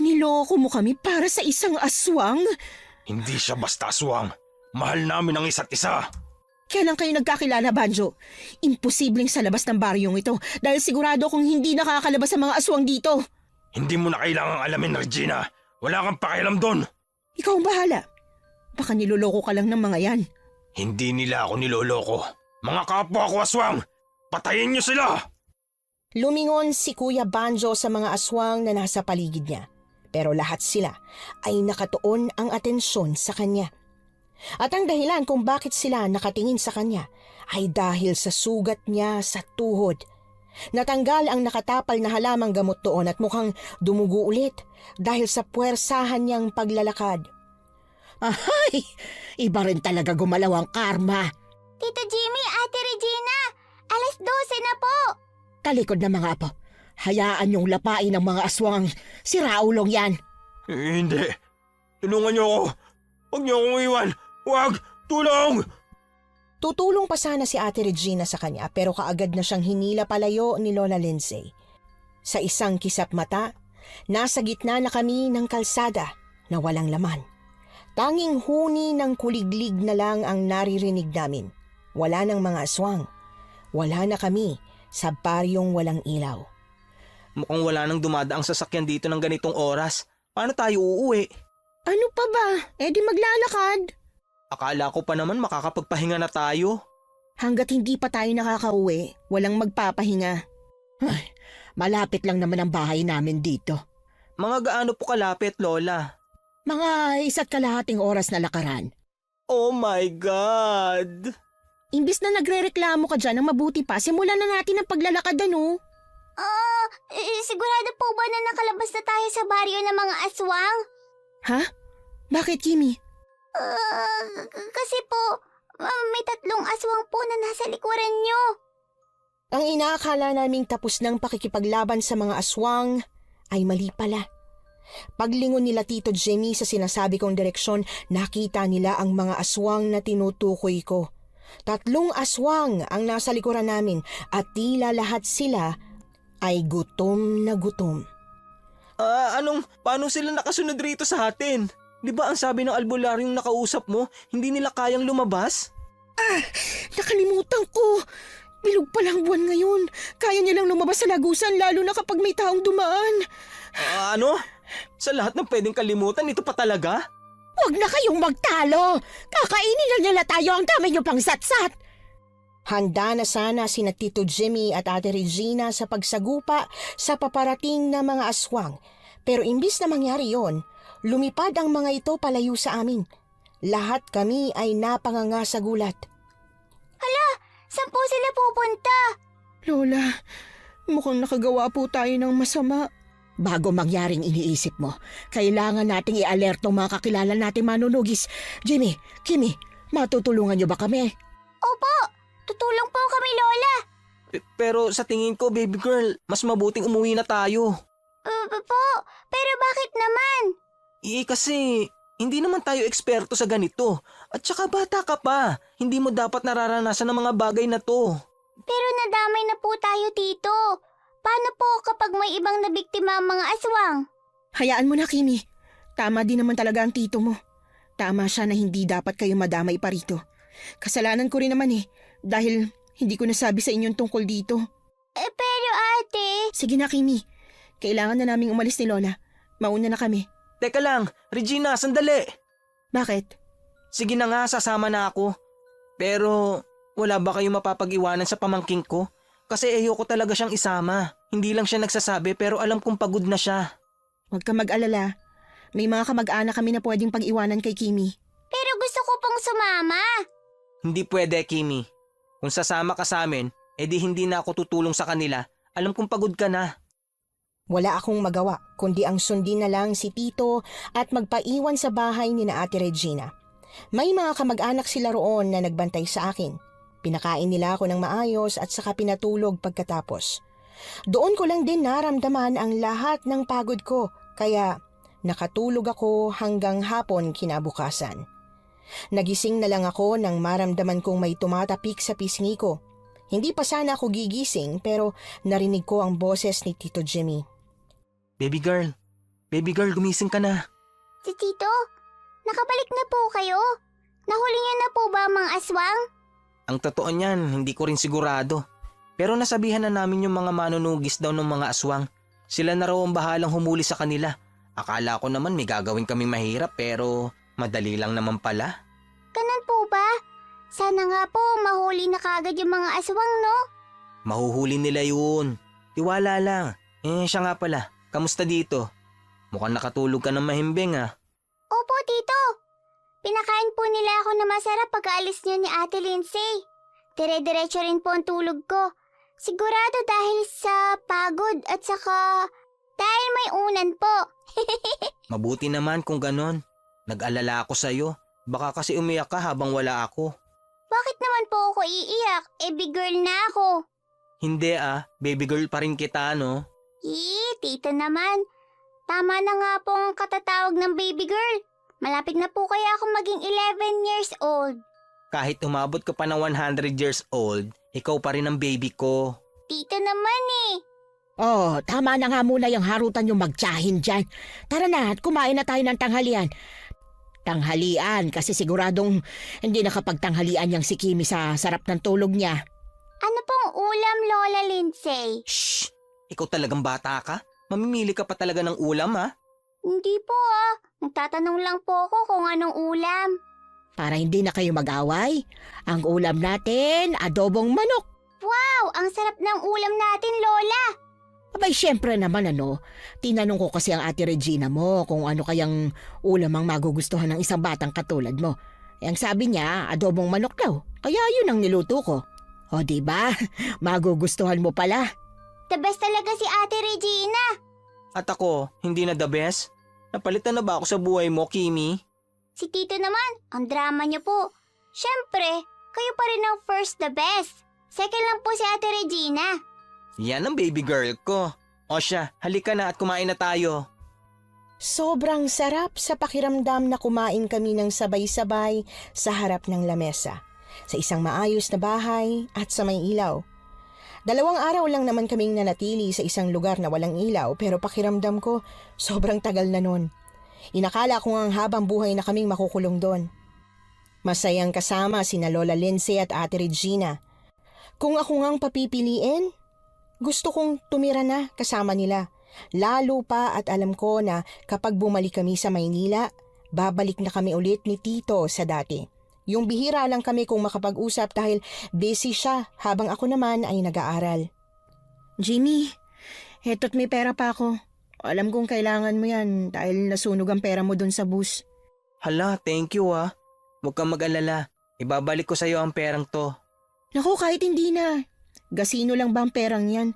Niloko mo kami para sa isang aswang? Hindi siya basta aswang. Mahal namin ang isa't isa. Kailan kayo nagkakilala, Banjo? Imposibleng sa labas ng baryong ito dahil sigurado kung hindi nakakalabas ang mga aswang dito. Hindi mo na kailangang alamin, Regina. Wala kang pakialam doon. Ikaw ang bahala. Baka niloloko ka lang ng mga yan. Hindi nila ako niloloko. Mga kapwa ko aswang! Patayin niyo sila! Lumingon si Kuya Banjo sa mga aswang na nasa paligid niya. Pero lahat sila ay nakatuon ang atensyon sa kanya. At ang dahilan kung bakit sila nakatingin sa kanya ay dahil sa sugat niya sa tuhod. Natanggal ang nakatapal na halamang gamot doon at mukhang dumugo ulit dahil sa puwersahan niyang paglalakad. Ahay! Iba rin talaga gumalaw ang karma. Tito Jimmy, Ate Regina, 12:00 na po. Talikod na mga apo. Hayaan niyong lapain ng mga aswang. Si Raulong yan. Hindi. Tulungan niyo ako. Huwag niyo akong iwan. Huwag! Tulong! Tutulong pa sana si Ate Regina sa kanya pero kaagad na siyang hinila palayo ni Lola Lindsay. Sa isang kisap mata, nasa gitna na kami ng kalsada na walang laman. Tanging huni ng kuliglig na lang ang naririnig namin. Wala ng mga aswang. Wala na kami sa baryong walang ilaw. Mukhang wala nang dumadaang sasakyan dito ng ganitong oras. Paano tayo uuwi? Ano pa ba? Eh di maglalakad. Akala ko pa naman makakapagpahinga na tayo. Hanggat hindi pa tayo nakakauwi, walang magpapahinga. Ay, malapit lang naman ang bahay namin dito. Mga gaano po kalapit, Lola? Mga 1.5 oras na lakaran. Oh my God! Imbis na nagre-reklamo ka dyan ng mabuti pa, simulan na natin ang paglalakad ano. Sigurado po ba na nakalabas na tayo sa baryo ng mga aswang? Ha? Bakit, Kimi? Kasi po, may 3 aswang po na nasa likuran nyo. Ang inaakala naming tapos ng pakikipaglaban sa mga aswang ay mali pala. Paglingon nila Tito Jimmy sa sinasabi kong direksyon, nakita nila ang mga aswang na tinutukoy ko. 3 aswang ang nasa likuran namin at tila lahat sila ay gutom na gutom. Paano sila nakasunod rito sa atin? Di ba ang sabi ng albularyong nakausap mo, hindi nila kayang lumabas? Nakalimutan ko. Bilog palang buwan ngayon. Kaya nilang lumabas sa lagusan lalo na kapag may taong dumaan. Ano? Sa lahat ng pwedeng kalimutan, ito pa talaga? Huwag na kayong magtalo. Kakainin na nila tayo, ang dami niyo pang satsat. Handa na sana sina Tito Jimmy at Ate Regina sa pagsagupa sa paparating na mga aswang. Pero imbis na mangyari yon, lumipad ang mga ito palayo sa amin. Lahat kami ay napanganga sa gulat. Saan po sila pupunta? Lola, mukhang nakagawa po tayo ng masama. Bago mangyaring iniisip mo, kailangan nating i-alerto mga kakilala nating manunugis. Jimmy, Kimi, matutulungan niyo ba kami? Opo, tutulong po kami, Lola. Pero sa tingin ko, baby girl, mas mabuting umuwi na tayo. Po, pero bakit naman? Kasi hindi naman tayo eksperto sa ganito. At saka bata ka pa. Hindi mo dapat nararanasan ng mga bagay na to. Pero nadamay na po tayo, Tito. Paano po kapag may ibang nabiktima ang mga aswang? Hayaan mo na, Kimi. Tama din naman talaga ang tito mo. Tama siya na hindi dapat kayo madamay pa rito. Kasalanan ko rin naman dahil hindi ko nasabi sa inyong tungkol dito. Pero ate... Sige na, Kimi. Kailangan na naming umalis ni Lola. Mauna na kami. Teka lang, Regina, sandali. Bakit? Sige na nga, sasama na ako. Pero wala ba kayong mapapag-iwanan sa pamangking ko? Kasi ayoko talaga siyang isama. Hindi lang siya nagsasabi pero alam kong pagod na siya. Huwag ka mag-alala. May mga kamag-anak kami na pwedeng pag-iwanan kay Kimi. Pero gusto ko pong sumama. Hindi pwede, Kimi. Kung sasama ka sa amin, edi hindi na ako tutulong sa kanila. Alam kong pagod ka na. Wala akong magawa kundi ang sundin na lang si Tito at magpaiwan sa bahay ni na Ate Regina. May mga kamag-anak sila roon na nagbantay sa akin. Pinakain nila ako ng maayos at saka pinatulog pagkatapos. Doon ko lang din naramdaman ang lahat ng pagod ko kaya nakatulog ako hanggang hapon kinabukasan. Nagising na lang ako nang maramdaman kong may tumatapik sa pisngi ko. Hindi pa sana ako gigising pero narinig ko ang boses ni Tito Jimmy. Baby girl, gumising ka na. Si Tito, nakabalik na po kayo? Nahuli niyo na po ba ang mga aswang? Ang totoo niyan, hindi ko rin sigurado. Pero nasabihan na namin yung mga manunugis daw ng mga aswang. Sila na raw ang bahalang humuli sa kanila. Akala ko naman may gagawin kaming mahirap pero madali lang naman pala. Ganun po ba? Sana nga po mahuli na kagad yung mga aswang, no? Mahuhuli nila yun. Tiwala lang. Siya nga pala. Kamusta dito? Mukhang nakatulog ka ng mahimbing ah. Opo, tito. Pinakain po nila ako na masarap pagkaalis niyo ni Ate Lindsay. Dire-diretso rin po ang tulog ko. Sigurado dahil sa pagod at saka dahil may unan po. Mabuti naman kung ganon. Nag-alala ako sa'yo. Baka kasi umiyak ka habang wala ako. Bakit naman po ako iiyak? Big girl na ako. Hindi baby girl pa rin kita no? Tito naman. Tama na nga po ang katatawag ng baby girl. Malapit na po kaya ako maging 11 years old. Kahit umabot ka pa ng 100 years old, ikaw pa rin ang baby ko. Tito naman Oh, tama na nga muna yung harutan yung magtsahin dyan. Tara na at kumain na tayo ng tanghalian. Tanghalian kasi siguradong hindi nakapagtanghalian yung si Kimi sa sarap ng tulog niya. Ano pong ulam, Lola Lindsay? Shh! Ikaw talagang bata ka? Mamimili ka pa talaga ng ulam Hindi po Nagtatanong lang po ako kung anong ulam. Para hindi na kayo mag-away, ang ulam natin, adobong manok. Wow! Ang sarap ng ulam natin, Lola! Abay, syempre naman tinanong ko kasi ang Ate Regina mo kung ano kayang ulam ang magugustuhan ng isang batang katulad mo. Ang sabi niya, adobong manok daw, kaya yun ang niluto ko. O diba, magugustuhan mo pala. The best talaga si Ate Regina. At ako, hindi na the best? Napalitan na ba ako sa buhay mo, Kimi? Si Tito naman, ang drama niya po. Siyempre, kayo pa rin ang first the best. Second lang po si Ate Regina. Yan ang baby girl ko. O siya, halika na at kumain na tayo. Sobrang sarap sa pakiramdam na kumain kami ng sabay-sabay sa harap ng lamesa, sa isang maayos na bahay at sa may ilaw. 2 araw lang naman kaming nanatili sa isang lugar na walang ilaw pero pakiramdam ko sobrang tagal na nun. Inakala ko ang habang buhay na kaming makukulong doon. Masayang kasama sina Lola Lindsay at Ate Regina. Kung ako ngang papipiliin, gusto kong tumira na kasama nila. Lalo pa at alam ko na kapag bumalik kami sa Maynila, babalik na kami ulit ni Tito sa dati. Yung bihira lang kami kung makapag-usap dahil busy siya habang ako naman ay nag-aaral. Jimmy, heto't may pera pa ako. Alam kong kailangan mo yan dahil nasunog ang pera mo dun sa bus. Hala, thank you Huwag kang mag-alala. Ibabalik ko sa'yo ang perang to. Naku, kahit hindi na. Gasino lang ba ang perang yan?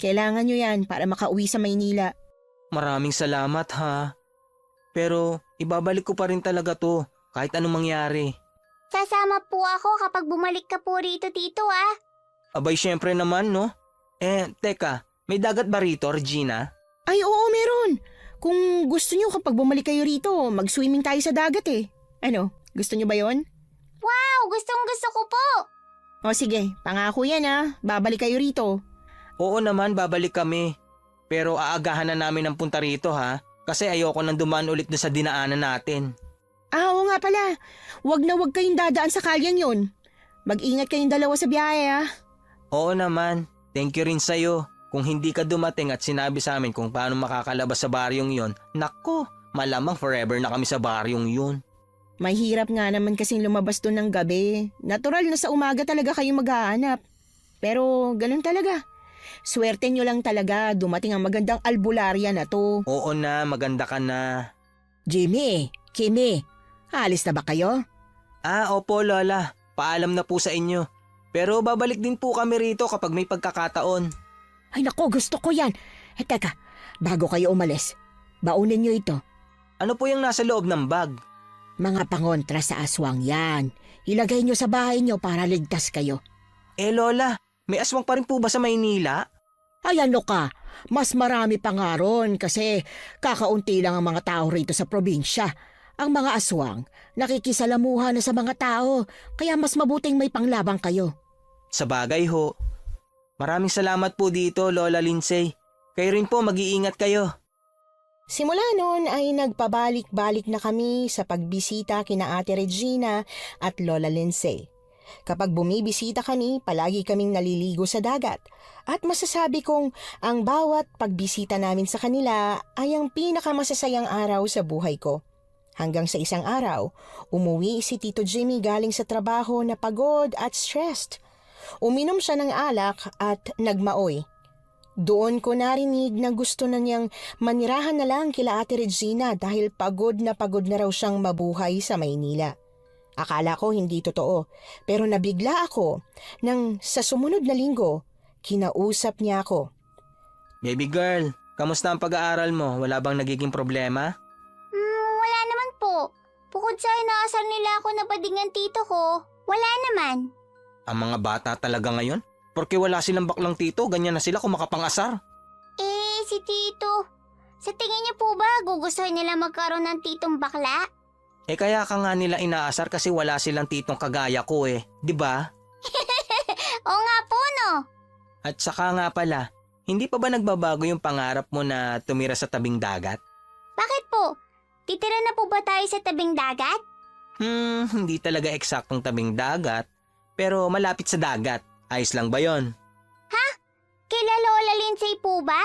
Kailangan nyo yan para makauwi sa Maynila. Maraming salamat Pero ibabalik ko pa rin talaga to. Kahit anong mangyari. Sasama po ako kapag bumalik ka po rito, Tito Abay, syempre naman, no? Teka, may dagat ba rito, Regina? Ay, oo, meron. Kung gusto nyo kapag bumalik kayo rito, mag-swimming tayo sa dagat Ano, gusto nyo ba yon? Wow! Gustong-gusto ko po! O sige, pangako yan babalik kayo rito. Oo naman, babalik kami. Pero aagahan na namin ang punta rito kasi ayoko nang dumaan ulit na sa dinaanan natin. Oo nga pala, wag na wag kayong dadaan sa kalyan yon. Mag-ingat kayong dalawa sa biyahe Oo naman, thank you rin sa'yo. Kung hindi ka dumating at sinabi sa amin kung paano makakalabas sa baryong yon, nako, malamang forever na kami sa baryong yun. Mahirap nga naman kasing lumabas doon ng gabi. Natural na sa umaga talaga kayo maghahanap. Pero ganun talaga. Swerte nyo lang talaga dumating ang magandang albularya na to. Oo na, maganda ka na. Jimmy, Kimi, alis na ba kayo? Opo Lola, paalam na po sa inyo. Pero babalik din po kami rito kapag may pagkakataon. Ay nako, gusto ko yan. Teka, bago kayo umalis, baunin nyo ito. Ano po yung nasa loob ng bag? Mga pangontra sa aswang yan. Ilagay nyo sa bahay nyo para ligtas kayo. Lola, may aswang pa rin po ba sa Maynila? Ay ano ka, mas marami pa nga ron kasi kakaunti lang ang mga tao rito sa probinsya. Ang mga aswang, nakikisalamuha na sa mga tao, kaya mas mabuting may panglabang kayo. Sa bagay ho. Maraming salamat po dito, Lola Lindsay. Kayo rin po, mag-iingat kayo. Simula noon ay nagpabalik-balik na kami sa pagbisita kina Ate Regina at Lola Lindsay. Kapag bumibisita kami, palagi kaming naliligo sa dagat. At masasabi kong ang bawat pagbisita namin sa kanila ay ang pinakamasasayang araw sa buhay ko. Hanggang sa isang araw, umuwi si Tito Jimmy galing sa trabaho na pagod at stressed. Uminom siya ng alak at nagmaoy. Doon ko narinig na gusto na niyang manirahan na lang kila Ate Regina dahil pagod na raw siyang mabuhay sa Maynila. Akala ko hindi totoo, pero nabigla ako nang sa sumunod na linggo, kinausap niya ako. Baby girl, kamusta ang pag-aaral mo? Wala bang nagiging problema? Wala naman po. Bukod sa inaasar nila ako na badingan tito ko, wala naman. Ang mga bata talaga ngayon? Porque wala silang baklang tito, ganyan na sila kung makapangasar. Si tito, sa tingin niyo po ba gugustuhin nila magkaroon ng titong bakla? Kaya ka nga nila inaasar kasi wala silang titong kagaya ko di ba? Oo nga po no. At saka nga pala, hindi pa ba nagbabago yung pangarap mo na tumira sa tabing dagat? Bakit po? Titira na po ba tayo sa tabing dagat? Hindi talaga eksaktong tabing dagat, pero malapit sa dagat. Ayos lang ba yon? Kila Lola Lindsay po ba?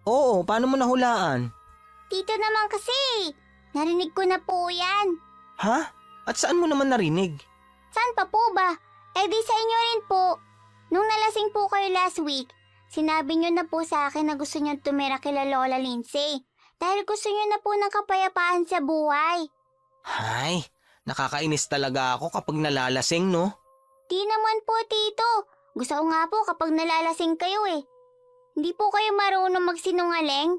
Oo, paano mo nahulaan? Tito naman kasi. Narinig ko na po yan. Ha? At saan mo naman narinig? Saan pa po ba? Di sa inyo rin po. Nung nalasing po kayo last week, sinabi niyo na po sa akin na gusto niyo tumira kila Lola Lindsay. Dahil gusto niyo na po ng kapayapaan sa buhay. Ay, nakakainis talaga ako kapag nalalasing, no? Di naman po, Tito. Gusto ko nga po kapag nalalasing kayo Hindi po kayo marunong magsinungaling?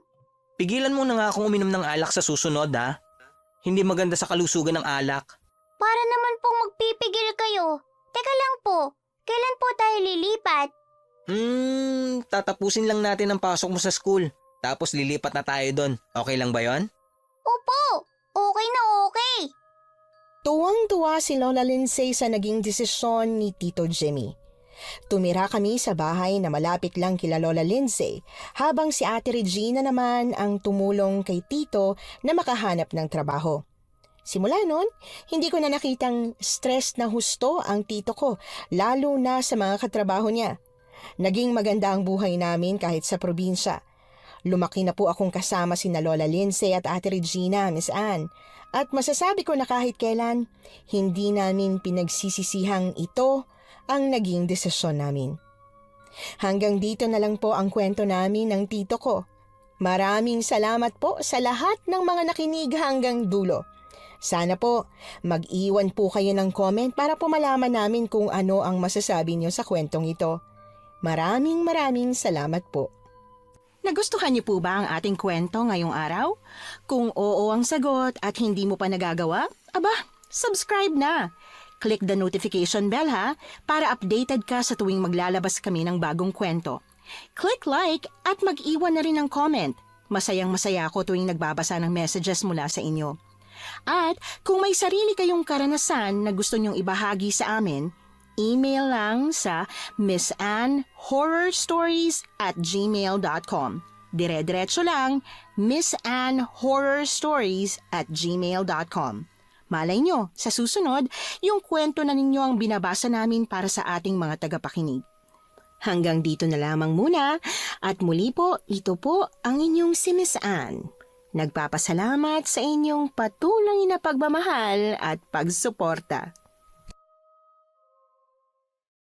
Pigilan mo na nga akong uminom ng alak sa susunod, ha? Hindi maganda sa kalusugan ng alak. Para naman pong magpipigil kayo. Teka lang po, kailan po tayo lilipat? Tatapusin lang natin ang pasok mo sa school. Tapos lilipat na tayo doon. Okay lang ba yon? Opo, okay na okay. Tuwang-tuwa si Lola Lindsay sa naging desisyon ni Tito Jimmy. Tumira kami sa bahay na malapit lang kila Lola Lindsay, habang si Ate Regina naman ang tumulong kay Tito na makahanap ng trabaho. Simula noon, hindi ko na nakitang stress na husto ang tito ko, lalo na sa mga katrabaho niya. Naging maganda ang buhay namin kahit sa probinsya. Lumaki na po akong kasama sina Lola Lindsay at Ate Regina, Miss Anne. At masasabi ko na kahit kailan, hindi namin pinagsisisihang ito ang naging desisyon namin. Hanggang dito na lang po ang kwento namin ng tito ko. Maraming salamat po sa lahat ng mga nakinig hanggang dulo. Sana po mag-iwan po kayo ng comment para po malaman namin kung ano ang masasabi niyo sa kwentong ito. Maraming salamat po. Nagustuhan niyo po ba ang ating kwento ngayong araw? Kung oo ang sagot at hindi mo pa nagagawa, subscribe na. Click the notification bell para updated ka sa tuwing maglalabas kami ng bagong kwento. Click like at mag-iwan na rin ng comment. Masayang-masaya ako tuwing nagbabasa ng messages mula sa inyo. At kung may sarili kayong karanasan na gusto nyong ibahagi sa amin, email lang sa missanhorrorstories@gmail.com. Dire-diretso lang, missanhorrorstories@gmail.com. Malay nyo, sa susunod, yung kwento na ninyo ang binabasa namin para sa ating mga tagapakinig. Hanggang dito na lamang muna, at muli po, ito po ang inyong si Miss Anne. Nagpapasalamat sa inyong patuloy na pagmamahal at pagsuporta.